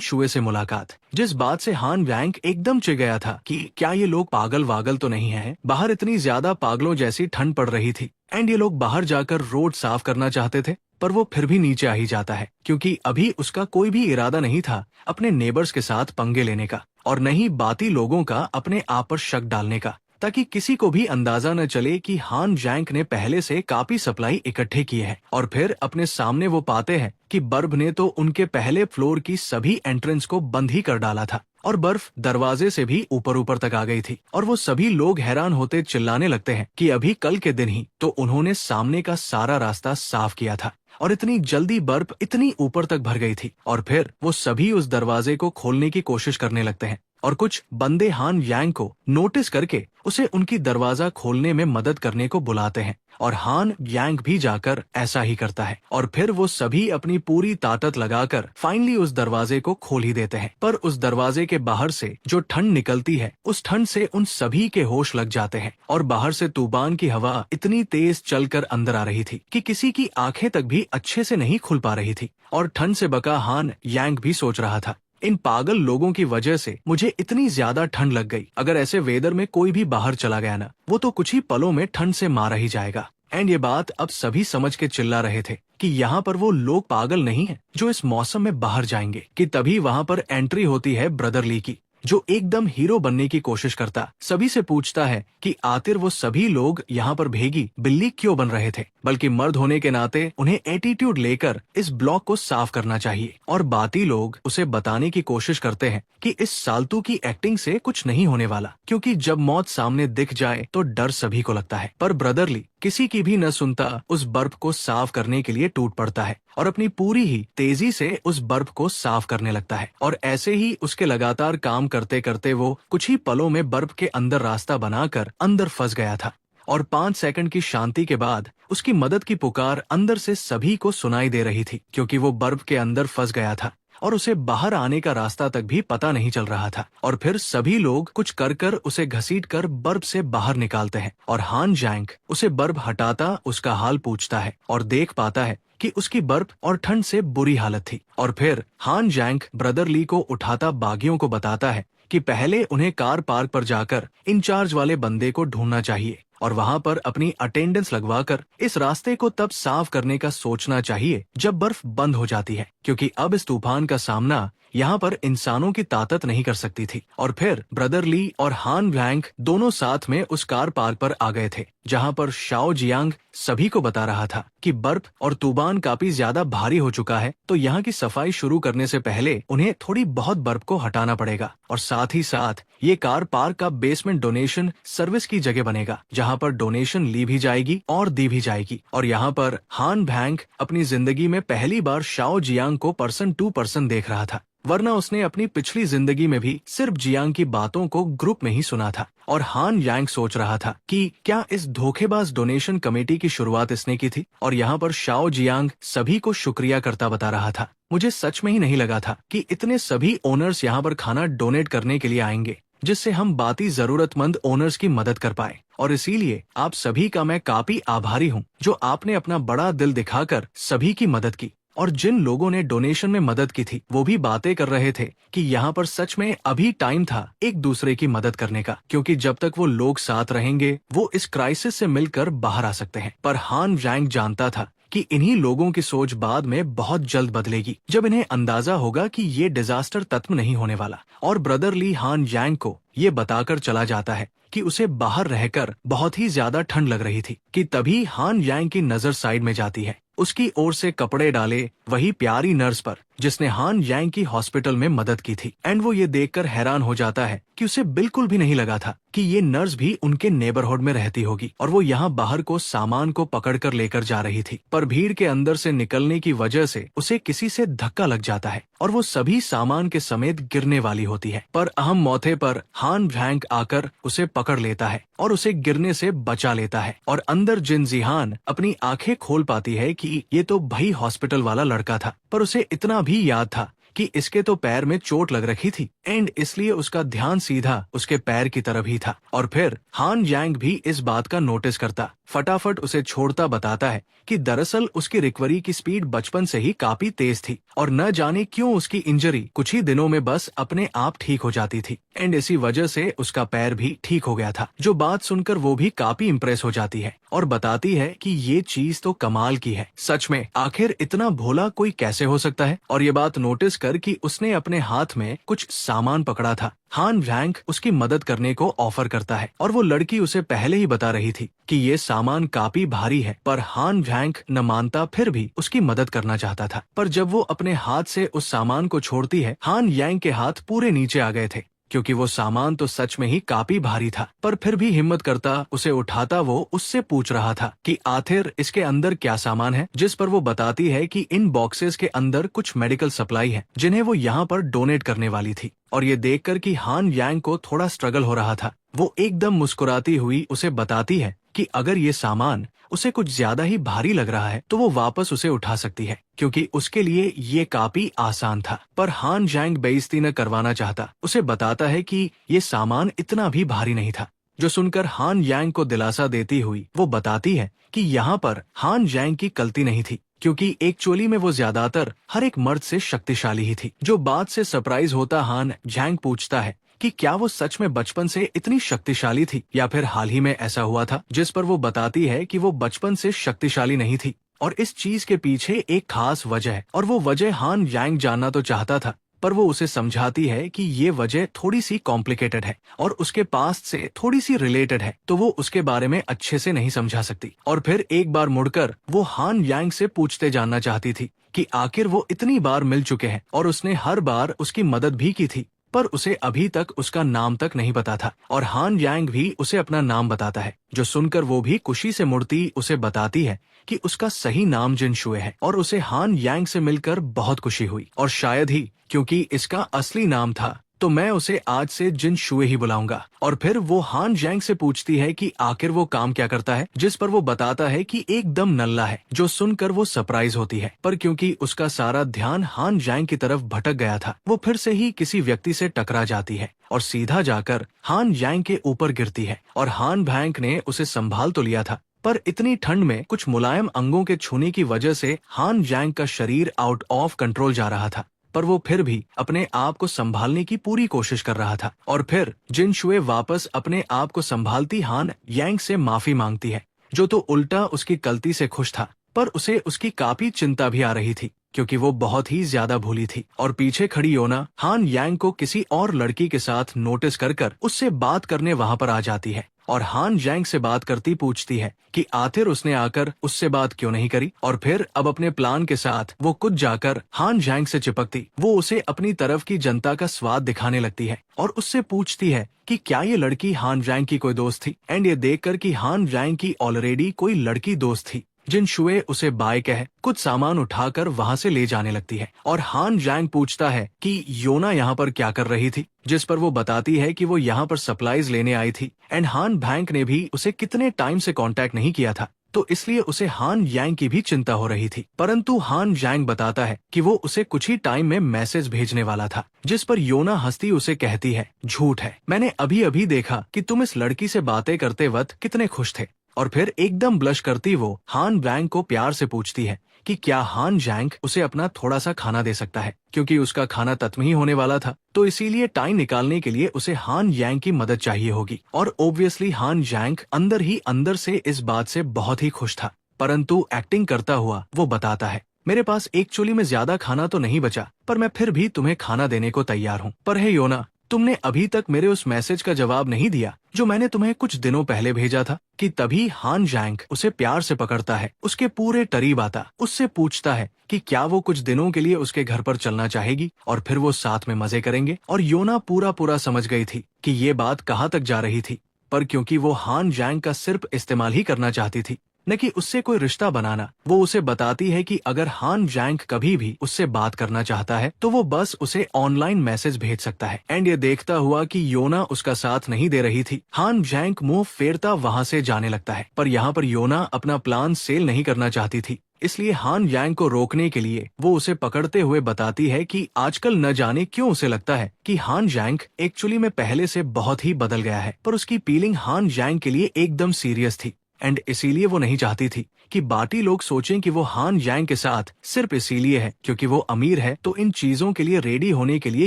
शुए से मुलाकात। जिस बात से हान यांग एकदम चिढ़ गया था कि क्या ये लोग पागल वागल तो नहीं है, बाहर इतनी ज्यादा पागलों जैसी ठंड पड़ रही थी एंड ये लोग बाहर जाकर रोड साफ करना चाहते थे। पर वो फिर भी नीचे आ ही जाता है, क्योंकि अभी उसका कोई भी इरादा नहीं था अपने नेबर्स के साथ पंगे लेने का और न ही बाती लोगों का अपने आप पर शक डालने का, ताकि किसी को भी अंदाजा न चले कि हान यांग ने पहले से काफी सप्लाई इकट्ठे किए हैं। और फिर अपने सामने वो पाते हैं कि बर्फ ने तो उनके पहले फ्लोर की सभी एंट्रेंस को बंद ही कर डाला था और बर्फ दरवाजे से भी ऊपर ऊपर तक आ गई थी। और वो सभी लोग हैरान होते चिल्लाने लगते हैं कि अभी कल के दिन ही तो उन्होंने सामने का सारा रास्ता साफ किया था और इतनी जल्दी बर्फ इतनी ऊपर तक भर गई थी। और फिर वो सभी उस दरवाजे को खोलने की कोशिश करने लगते हैं और कुछ बंदे हान यांग को नोटिस करके उसे उनकी दरवाजा खोलने में मदद करने को बुलाते हैं और हान यांग भी जाकर ऐसा ही करता है। और फिर वो सभी अपनी पूरी ताकत लगाकर फाइनली उस दरवाजे को खोल ही देते हैं। पर उस दरवाजे के बाहर से जो ठंड निकलती है, उस ठंड से उन सभी के होश लग जाते हैं और बाहर से तूफान की हवा इतनी तेज चलकर अंदर आ रही थी कि किसी की आंखें तक भी अच्छे से नहीं खुल पा रही थी। और ठंड से बका हान यांग भी सोच रहा था, इन पागल लोगों की वजह से मुझे इतनी ज्यादा ठंड लग गई। अगर ऐसे वेदर में कोई भी बाहर चला गया ना, वो तो कुछ ही पलों में ठंड से मारा ही जाएगा। एंड ये बात अब सभी समझ के चिल्ला रहे थे कि यहाँ पर वो लोग पागल नहीं है जो इस मौसम में बाहर जाएंगे। कि तभी वहाँ पर एंट्री होती है ब्रदर ली की, जो एकदम हीरो बनने की कोशिश करता सभी से पूछता है कि आखिर वो सभी लोग यहाँ पर भेगी बिल्ली क्यों बन रहे थे, बल्कि मर्द होने के नाते उन्हें एटीट्यूड लेकर इस ब्लॉक को साफ करना चाहिए। और बाती लोग उसे बताने की कोशिश करते हैं कि इस सालतू की एक्टिंग से कुछ नहीं होने वाला, क्योंकि जब मौत सामने दिख जाए तो डर सभी को लगता है। पर ब्रदरली किसी की भी न सुनता उस बर्फ को साफ करने के लिए टूट पड़ता है और अपनी पूरी ही तेजी से उस बर्फ को साफ करने लगता है। और ऐसे ही उसके लगातार काम करते करते वो कुछ ही पलों में बर्फ के अंदर रास्ता बनाकर अंदर फंस गया था। और 5 सेकंड की शांति के बाद उसकी मदद की पुकार अंदर से सभी को सुनाई दे रही थी, क्योंकि वो बर्फ के अंदर फंस गया था और उसे बाहर आने का रास्ता तक भी पता नहीं चल रहा था। और फिर सभी लोग कुछ कर कर उसे घसीटकर बर्फ से बाहर निकालते हैं और हान यांग उसे बर्फ हटाता उसका हाल पूछता है और देख पाता है कि उसकी बर्फ और ठंड से बुरी हालत थी। और फिर हान यांग ब्रदर ली को उठाता बागियों को बताता है कि पहले उन्हें कार पार्क पर जाकर इंचार्ज वाले बंदे को ढूंढना चाहिए और वहां पर अपनी अटेंडेंस लगवाकर इस रास्ते को तब साफ करने का सोचना चाहिए जब बर्फ बंद हो जाती है, क्योंकि अब इस तूफान का सामना यहाँ पर इंसानों की ताकत नहीं कर सकती थी। और फिर ब्रदर ली और हान यांग दोनों साथ में उस कार पार्क पर आ गए थे, जहाँ पर शाओ जियांग सभी को बता रहा था कि बर्फ और तूफान काफी ज्यादा भारी हो चुका है, तो यहाँ की सफाई शुरू करने से पहले उन्हें थोड़ी बहुत बर्फ को हटाना पड़ेगा। और साथ ही साथ ये कार पार्क का बेसमेंट डोनेशन सर्विस की जगह बनेगा, जहाँ पर डोनेशन ली भी जाएगी और दी भी जाएगी। और यहाँ पर हान यांग अपनी जिंदगी में पहली बार शाओ जियांग को पर्सन टू पर्सन देख रहा था, वरना उसने अपनी पिछली जिंदगी में भी सिर्फ जियांग की बातों को ग्रुप में ही सुना था। और हान यांग सोच रहा था कि क्या इस धोखेबाज डोनेशन कमेटी की शुरुआत इसने की थी। और यहाँ पर शाओ जियांग सभी को शुक्रिया करता बता रहा था, मुझे सच में ही नहीं लगा था कि इतने सभी ओनर्स यहाँ पर खाना डोनेट करने के लिए आएंगे, जिससे हम बाती जरूरतमंद ओनर्स की मदद कर पाए। और इसीलिए आप सभी का मैं काफी आभारी हूँ जो आपने अपना बड़ा दिल दिखाकर सभी की मदद की। और जिन लोगों ने डोनेशन में मदद की थी वो भी बातें कर रहे थे कि यहाँ पर सच में अभी टाइम था एक दूसरे की मदद करने का, क्योंकि जब तक वो लोग साथ रहेंगे वो इस क्राइसिस से मिलकर बाहर आ सकते हैं। पर हान जैंग जानता था कि इन्हीं लोगों की सोच बाद में बहुत जल्द बदलेगी, जब इन्हें अंदाजा होगा कि ये डिजास्टर खत्म नहीं होने वाला। और ब्रदर ली हान जैंग को ये बताकर चला जाता है कि उसे बाहर रहकर बहुत ही ज्यादा ठंड लग रही थी कि तभी हान जैंग की नजर साइड में जाती है। उसकी ओर से कपड़े डाले वही प्यारी नर्स पर जिसने हान जैंग की हॉस्पिटल में मदद की थी। एंड वो ये देखकर हैरान हो जाता है कि उसे बिल्कुल भी नहीं लगा था कि ये नर्स भी उनके नेबरहुड में रहती होगी और वो यहाँ बाहर को सामान को पकड़कर लेकर जा रही थी। पर भीड़ के अंदर से निकलने की वजह से उसे किसी से धक्का लग जाता है और वो सभी सामान के समेत गिरने वाली होती है। पर अहम मौके पर हान जैंग आकर उसे पकड़ लेता है और उसे गिरने से बचा लेता है। और अंदर जिन जिहान अपनी आंखें खोल पाती है कि ये तो भाई हॉस्पिटल वाला लड़का था, पर उसे इतना भी याद था कि इसके तो पैर में चोट लग रखी थी एंड इसलिए उसका ध्यान सीधा उसके पैर की तरफ ही था। और फिर हान जैंग भी इस बात का नोटिस करता, फटाफट उसे छोड़ता बताता है कि दरअसल उसकी रिकवरी की स्पीड बचपन से ही काफी तेज थी और न जाने क्यों उसकी इंजरी कुछ ही दिनों में बस अपने आप ठीक हो जाती थी एंड इसी वजह से उसका पैर भी ठीक हो गया था। जो बात सुनकर वो भी काफी इम्प्रेस हो जाती है और बताती है कि ये चीज तो कमाल की है, सच में आखिर इतना भोला कोई कैसे हो सकता है। और ये बात नोटिस कर कि उसने अपने हाथ में कुछ सामान पकड़ा था, हान जैंग उसकी मदद करने को ऑफर करता है और वो लड़की उसे पहले ही बता रही थी कि ये सामान काफी भारी है। पर हान जैंग न मानता फिर भी उसकी मदद करना चाहता था। पर जब वो अपने हाथ से उस सामान को छोड़ती है, हान जैंग के हाथ पूरे नीचे आ गए थे क्योंकि वो सामान तो सच में ही काफी भारी था। पर फिर भी हिम्मत करता उसे उठाता वो उससे पूछ रहा था कि आखिर इसके अंदर क्या सामान है, जिस पर वो बताती है कि इन बॉक्सेस के अंदर कुछ मेडिकल सप्लाई है जिन्हें वो यहाँ पर डोनेट करने वाली थी। और ये देखकर कि हान जैंग को थोड़ा स्ट्रगल हो रहा था, वो एकदम मुस्कुराती हुई उसे बताती है कि अगर ये सामान उसे कुछ ज्यादा ही भारी लग रहा है तो वो वापस उसे उठा सकती है क्योंकि उसके लिए ये काफी आसान था। पर हान जैंग बेइज्जती न करवाना चाहता, उसे बताता है कि ये सामान इतना भी भारी नहीं था। जो सुनकर हान जैंग को दिलासा देती हुई वो बताती है कि यहाँ पर हान जैंग की गलती नहीं थी क्योंकि एक्चुअली में वो ज्यादातर हर एक मर्द से शक्तिशाली ही थी। जो बात से सरप्राइज होता हान जैंग पूछता है कि क्या वो सच में बचपन से इतनी शक्तिशाली थी या फिर हाल ही में ऐसा हुआ था, जिस पर वो बताती है कि वो बचपन से शक्तिशाली नहीं थी और इस चीज के पीछे एक खास वजह है। और वो वजह हान जैंग जानना तो चाहता था, पर वो उसे समझाती है कि ये वजह थोड़ी सी कॉम्प्लिकेटेड है और उसके पास्ट से थोड़ी सी रिलेटेड है, तो वो उसके बारे में अच्छे से नहीं समझा सकती। और फिर एक बार मुड़कर वो हान जैंग से पूछते जानना चाहती थी कि आखिर वो इतनी बार मिल चुके हैं और उसने हर बार उसकी मदद भी की थी, पर उसे अभी तक उसका नाम तक नहीं पता था। और हान जैंग भी उसे अपना नाम बताता है, जो सुनकर वो भी खुशी से मुड़ती उसे बताती है कि उसका सही नाम जिन शुए है और उसे हान जैंग से मिलकर बहुत खुशी हुई। और शायद ही क्योंकि इसका असली नाम था तो मैं उसे आज से जिन शुए ही बुलाऊंगा। और फिर वो हान जैंग से पूछती है कि आखिर वो काम क्या करता है, जिस पर वो बताता है कि एकदम नल्ला है। जो सुनकर वो सरप्राइज होती है, पर क्योंकि उसका सारा ध्यान हान जैंग की तरफ भटक गया था, वो फिर से ही किसी व्यक्ति से टकरा जाती है और सीधा जाकर हान जैंग के ऊपर गिरती है। और हान जैंग ने उसे संभाल तो लिया था, पर इतनी ठंड में कुछ मुलायम अंगों के छूने की वजह से हान जैंग का शरीर आउट ऑफ कंट्रोल जा रहा था। पर वो फिर भी अपने आप को संभालने की पूरी कोशिश कर रहा था। और फिर जिन शुए वापस अपने आप को संभालती हान जैंग से माफी मांगती है, जो तो उल्टा उसकी गलती से खुश था, पर उसे उसकी काफी चिंता भी आ रही थी क्योंकि वो बहुत ही ज्यादा भूली थी। और पीछे खड़ी योना हान जैंग को किसी और लड़की के साथ नोटिस कर उससे बात करने वहाँ पर आ जाती है और हान जैंग से बात करती पूछती है कि आखिर उसने आकर उससे बात क्यों नहीं करी। और फिर अब अपने प्लान के साथ वो खुद जाकर हान जैंग से चिपकती, वो उसे अपनी तरफ की जनता का स्वाद दिखाने लगती है और उससे पूछती है कि क्या ये लड़की हान जैंग की कोई दोस्त थी। एंड ये देखकर कि हान जैंग की ऑलरेडी कोई लड़की दोस्त थी, जिन शुए उसे बाय कह कुछ सामान उठाकर वहाँ से ले जाने लगती है। और हान जैंग पूछता है कि योना यहाँ पर क्या कर रही थी, जिस पर वो बताती है कि वो यहाँ पर सप्लाईज लेने आई थी एंड हान जैंग ने भी उसे कितने टाइम से कांटेक्ट नहीं किया था, तो इसलिए उसे हान जैंग की भी चिंता हो रही थी। परंतु हान जैंग बताता है कि वो उसे कुछ ही टाइम में मैसेज भेजने वाला था, जिस पर योना हंसती उसे कहती है झूठ है, मैंने अभी अभी देखा कि तुम इस लड़की से बातें करते वक्त कितने खुश थे। और फिर एकदम ब्लश करती वो हान जैंग को प्यार से पूछती है कि क्या हान जैंग उसे अपना थोड़ा सा खाना दे सकता है, क्योंकि उसका खाना तत्म ही होने वाला था। तो इसीलिए टाइम निकालने के लिए उसे हान जैंग की मदद चाहिए होगी। और ऑब्वियसली हान जैंग अंदर ही अंदर से इस बात से बहुत ही खुश था, परंतु एक्टिंग करता हुआ वो बताता है, मेरे पास एक्चुअली में ज्यादा खाना तो नहीं बचा, पर मैं फिर भी तुम्हें खाना देने को तैयार हूँ। पर हे योना, तुमने अभी तक मेरे उस मैसेज का जवाब नहीं दिया जो मैंने तुम्हें कुछ दिनों पहले भेजा था। कि तभी हान जैंग उसे प्यार से पकड़ता है, उसके पूरे करीब आता, उससे पूछता है कि क्या वो कुछ दिनों के लिए उसके घर पर चलना चाहेगी और फिर वो साथ में मजे करेंगे। और योना पूरा पूरा समझ गई थी कि ये बात कहाँ तक जा रही थी, पर क्योंकि वो हान जैंग का सिर्फ इस्तेमाल ही करना चाहती थी, न कि उससे कोई रिश्ता बनाना, वो उसे बताती है कि अगर हान जैंग कभी भी उससे बात करना चाहता है तो वो बस उसे ऑनलाइन मैसेज भेज सकता है। एंड ये देखता हुआ कि योना उसका साथ नहीं दे रही थी, हान जैंग मुंह फेरता वहाँ से जाने लगता है। पर यहाँ पर योना अपना प्लान सेल नहीं करना चाहती थी, इसलिए हान जैंग को रोकने के लिए वो उसे पकड़ते हुए बताती है कि आजकल न जाने क्यों उसे लगता है कि हान जैंग एक्चुअली में पहले से बहुत ही बदल गया है, पर उसकी फीलिंग हान जैंग के लिए एकदम सीरियस थी। एंड इसीलिए वो नहीं चाहती थी कि बाकी लोग सोचें कि वो हान जैंग के साथ सिर्फ इसीलिए है क्योंकि वो अमीर है। तो इन चीजों के लिए रेडी होने के लिए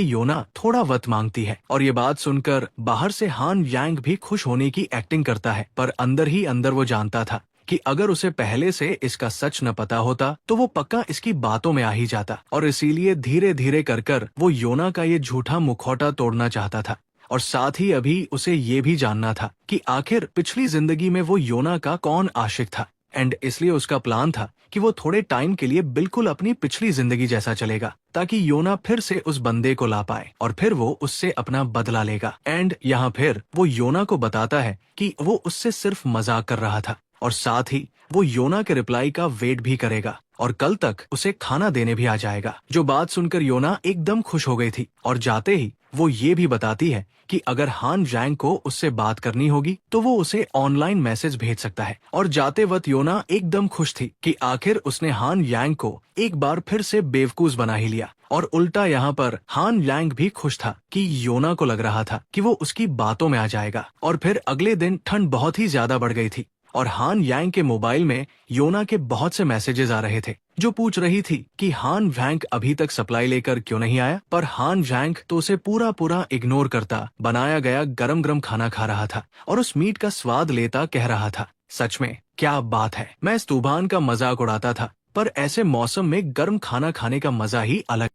योना थोड़ा वक्त मांगती है। और ये बात सुनकर बाहर से हान जैंग भी खुश होने की एक्टिंग करता है, पर अंदर ही अंदर वो जानता था कि अगर उसे पहले से इसका सच न पता होता तो वो पक्का इसकी बातों में आ ही जाता। और इसीलिए धीरे धीरे कर वो योना का ये झूठा मुखौटा तोड़ना चाहता था। और साथ ही अभी उसे ये भी जानना था कि आखिर पिछली जिंदगी में वो योना का कौन आशिक था। एंड इसलिए उसका प्लान था कि वो थोड़े टाइम के लिए बिल्कुल अपनी पिछली जिंदगी जैसा चलेगा, ताकि योना फिर से उस बंदे को ला पाए और फिर वो उससे अपना बदला लेगा। एंड यहाँ फिर वो योना को बताता है कि वो उससे सिर्फ मजाक कर रहा था, और साथ ही वो योना के रिप्लाई का वेट भी करेगा और कल तक उसे खाना देने भी आ जाएगा। जो बात सुनकर योना एकदम खुश हो गई थी, और जाते ही वो ये भी बताती है कि अगर हान जैंग को उससे बात करनी होगी तो वो उसे ऑनलाइन मैसेज भेज सकता है। और जाते वक्त योना एकदम खुश थी कि आखिर उसने हान जैंग को एक बार फिर से बेवकूफ बना ही लिया। और उल्टा यहाँ पर हान जैंग भी खुश था कि योना को लग रहा था कि वो उसकी बातों में आ जाएगा। और फिर अगले दिन ठंड बहुत ही ज्यादा बढ़ गई थी और हान जैंग के मोबाइल में योना के बहुत से मैसेजेस आ रहे थे जो पूछ रही थी कि हान जैंग अभी तक सप्लाई लेकर क्यों नहीं आया। पर हान जैंग तो उसे पूरा पूरा इग्नोर करता बनाया गया गरम गरम खाना खा रहा था और उस मीट का स्वाद लेता कह रहा था, सच में क्या बात है, मैं इस तूफान का मजाक उड़ाता था, पर ऐसे मौसम में गर्म खाना खाने का मजा ही अलग।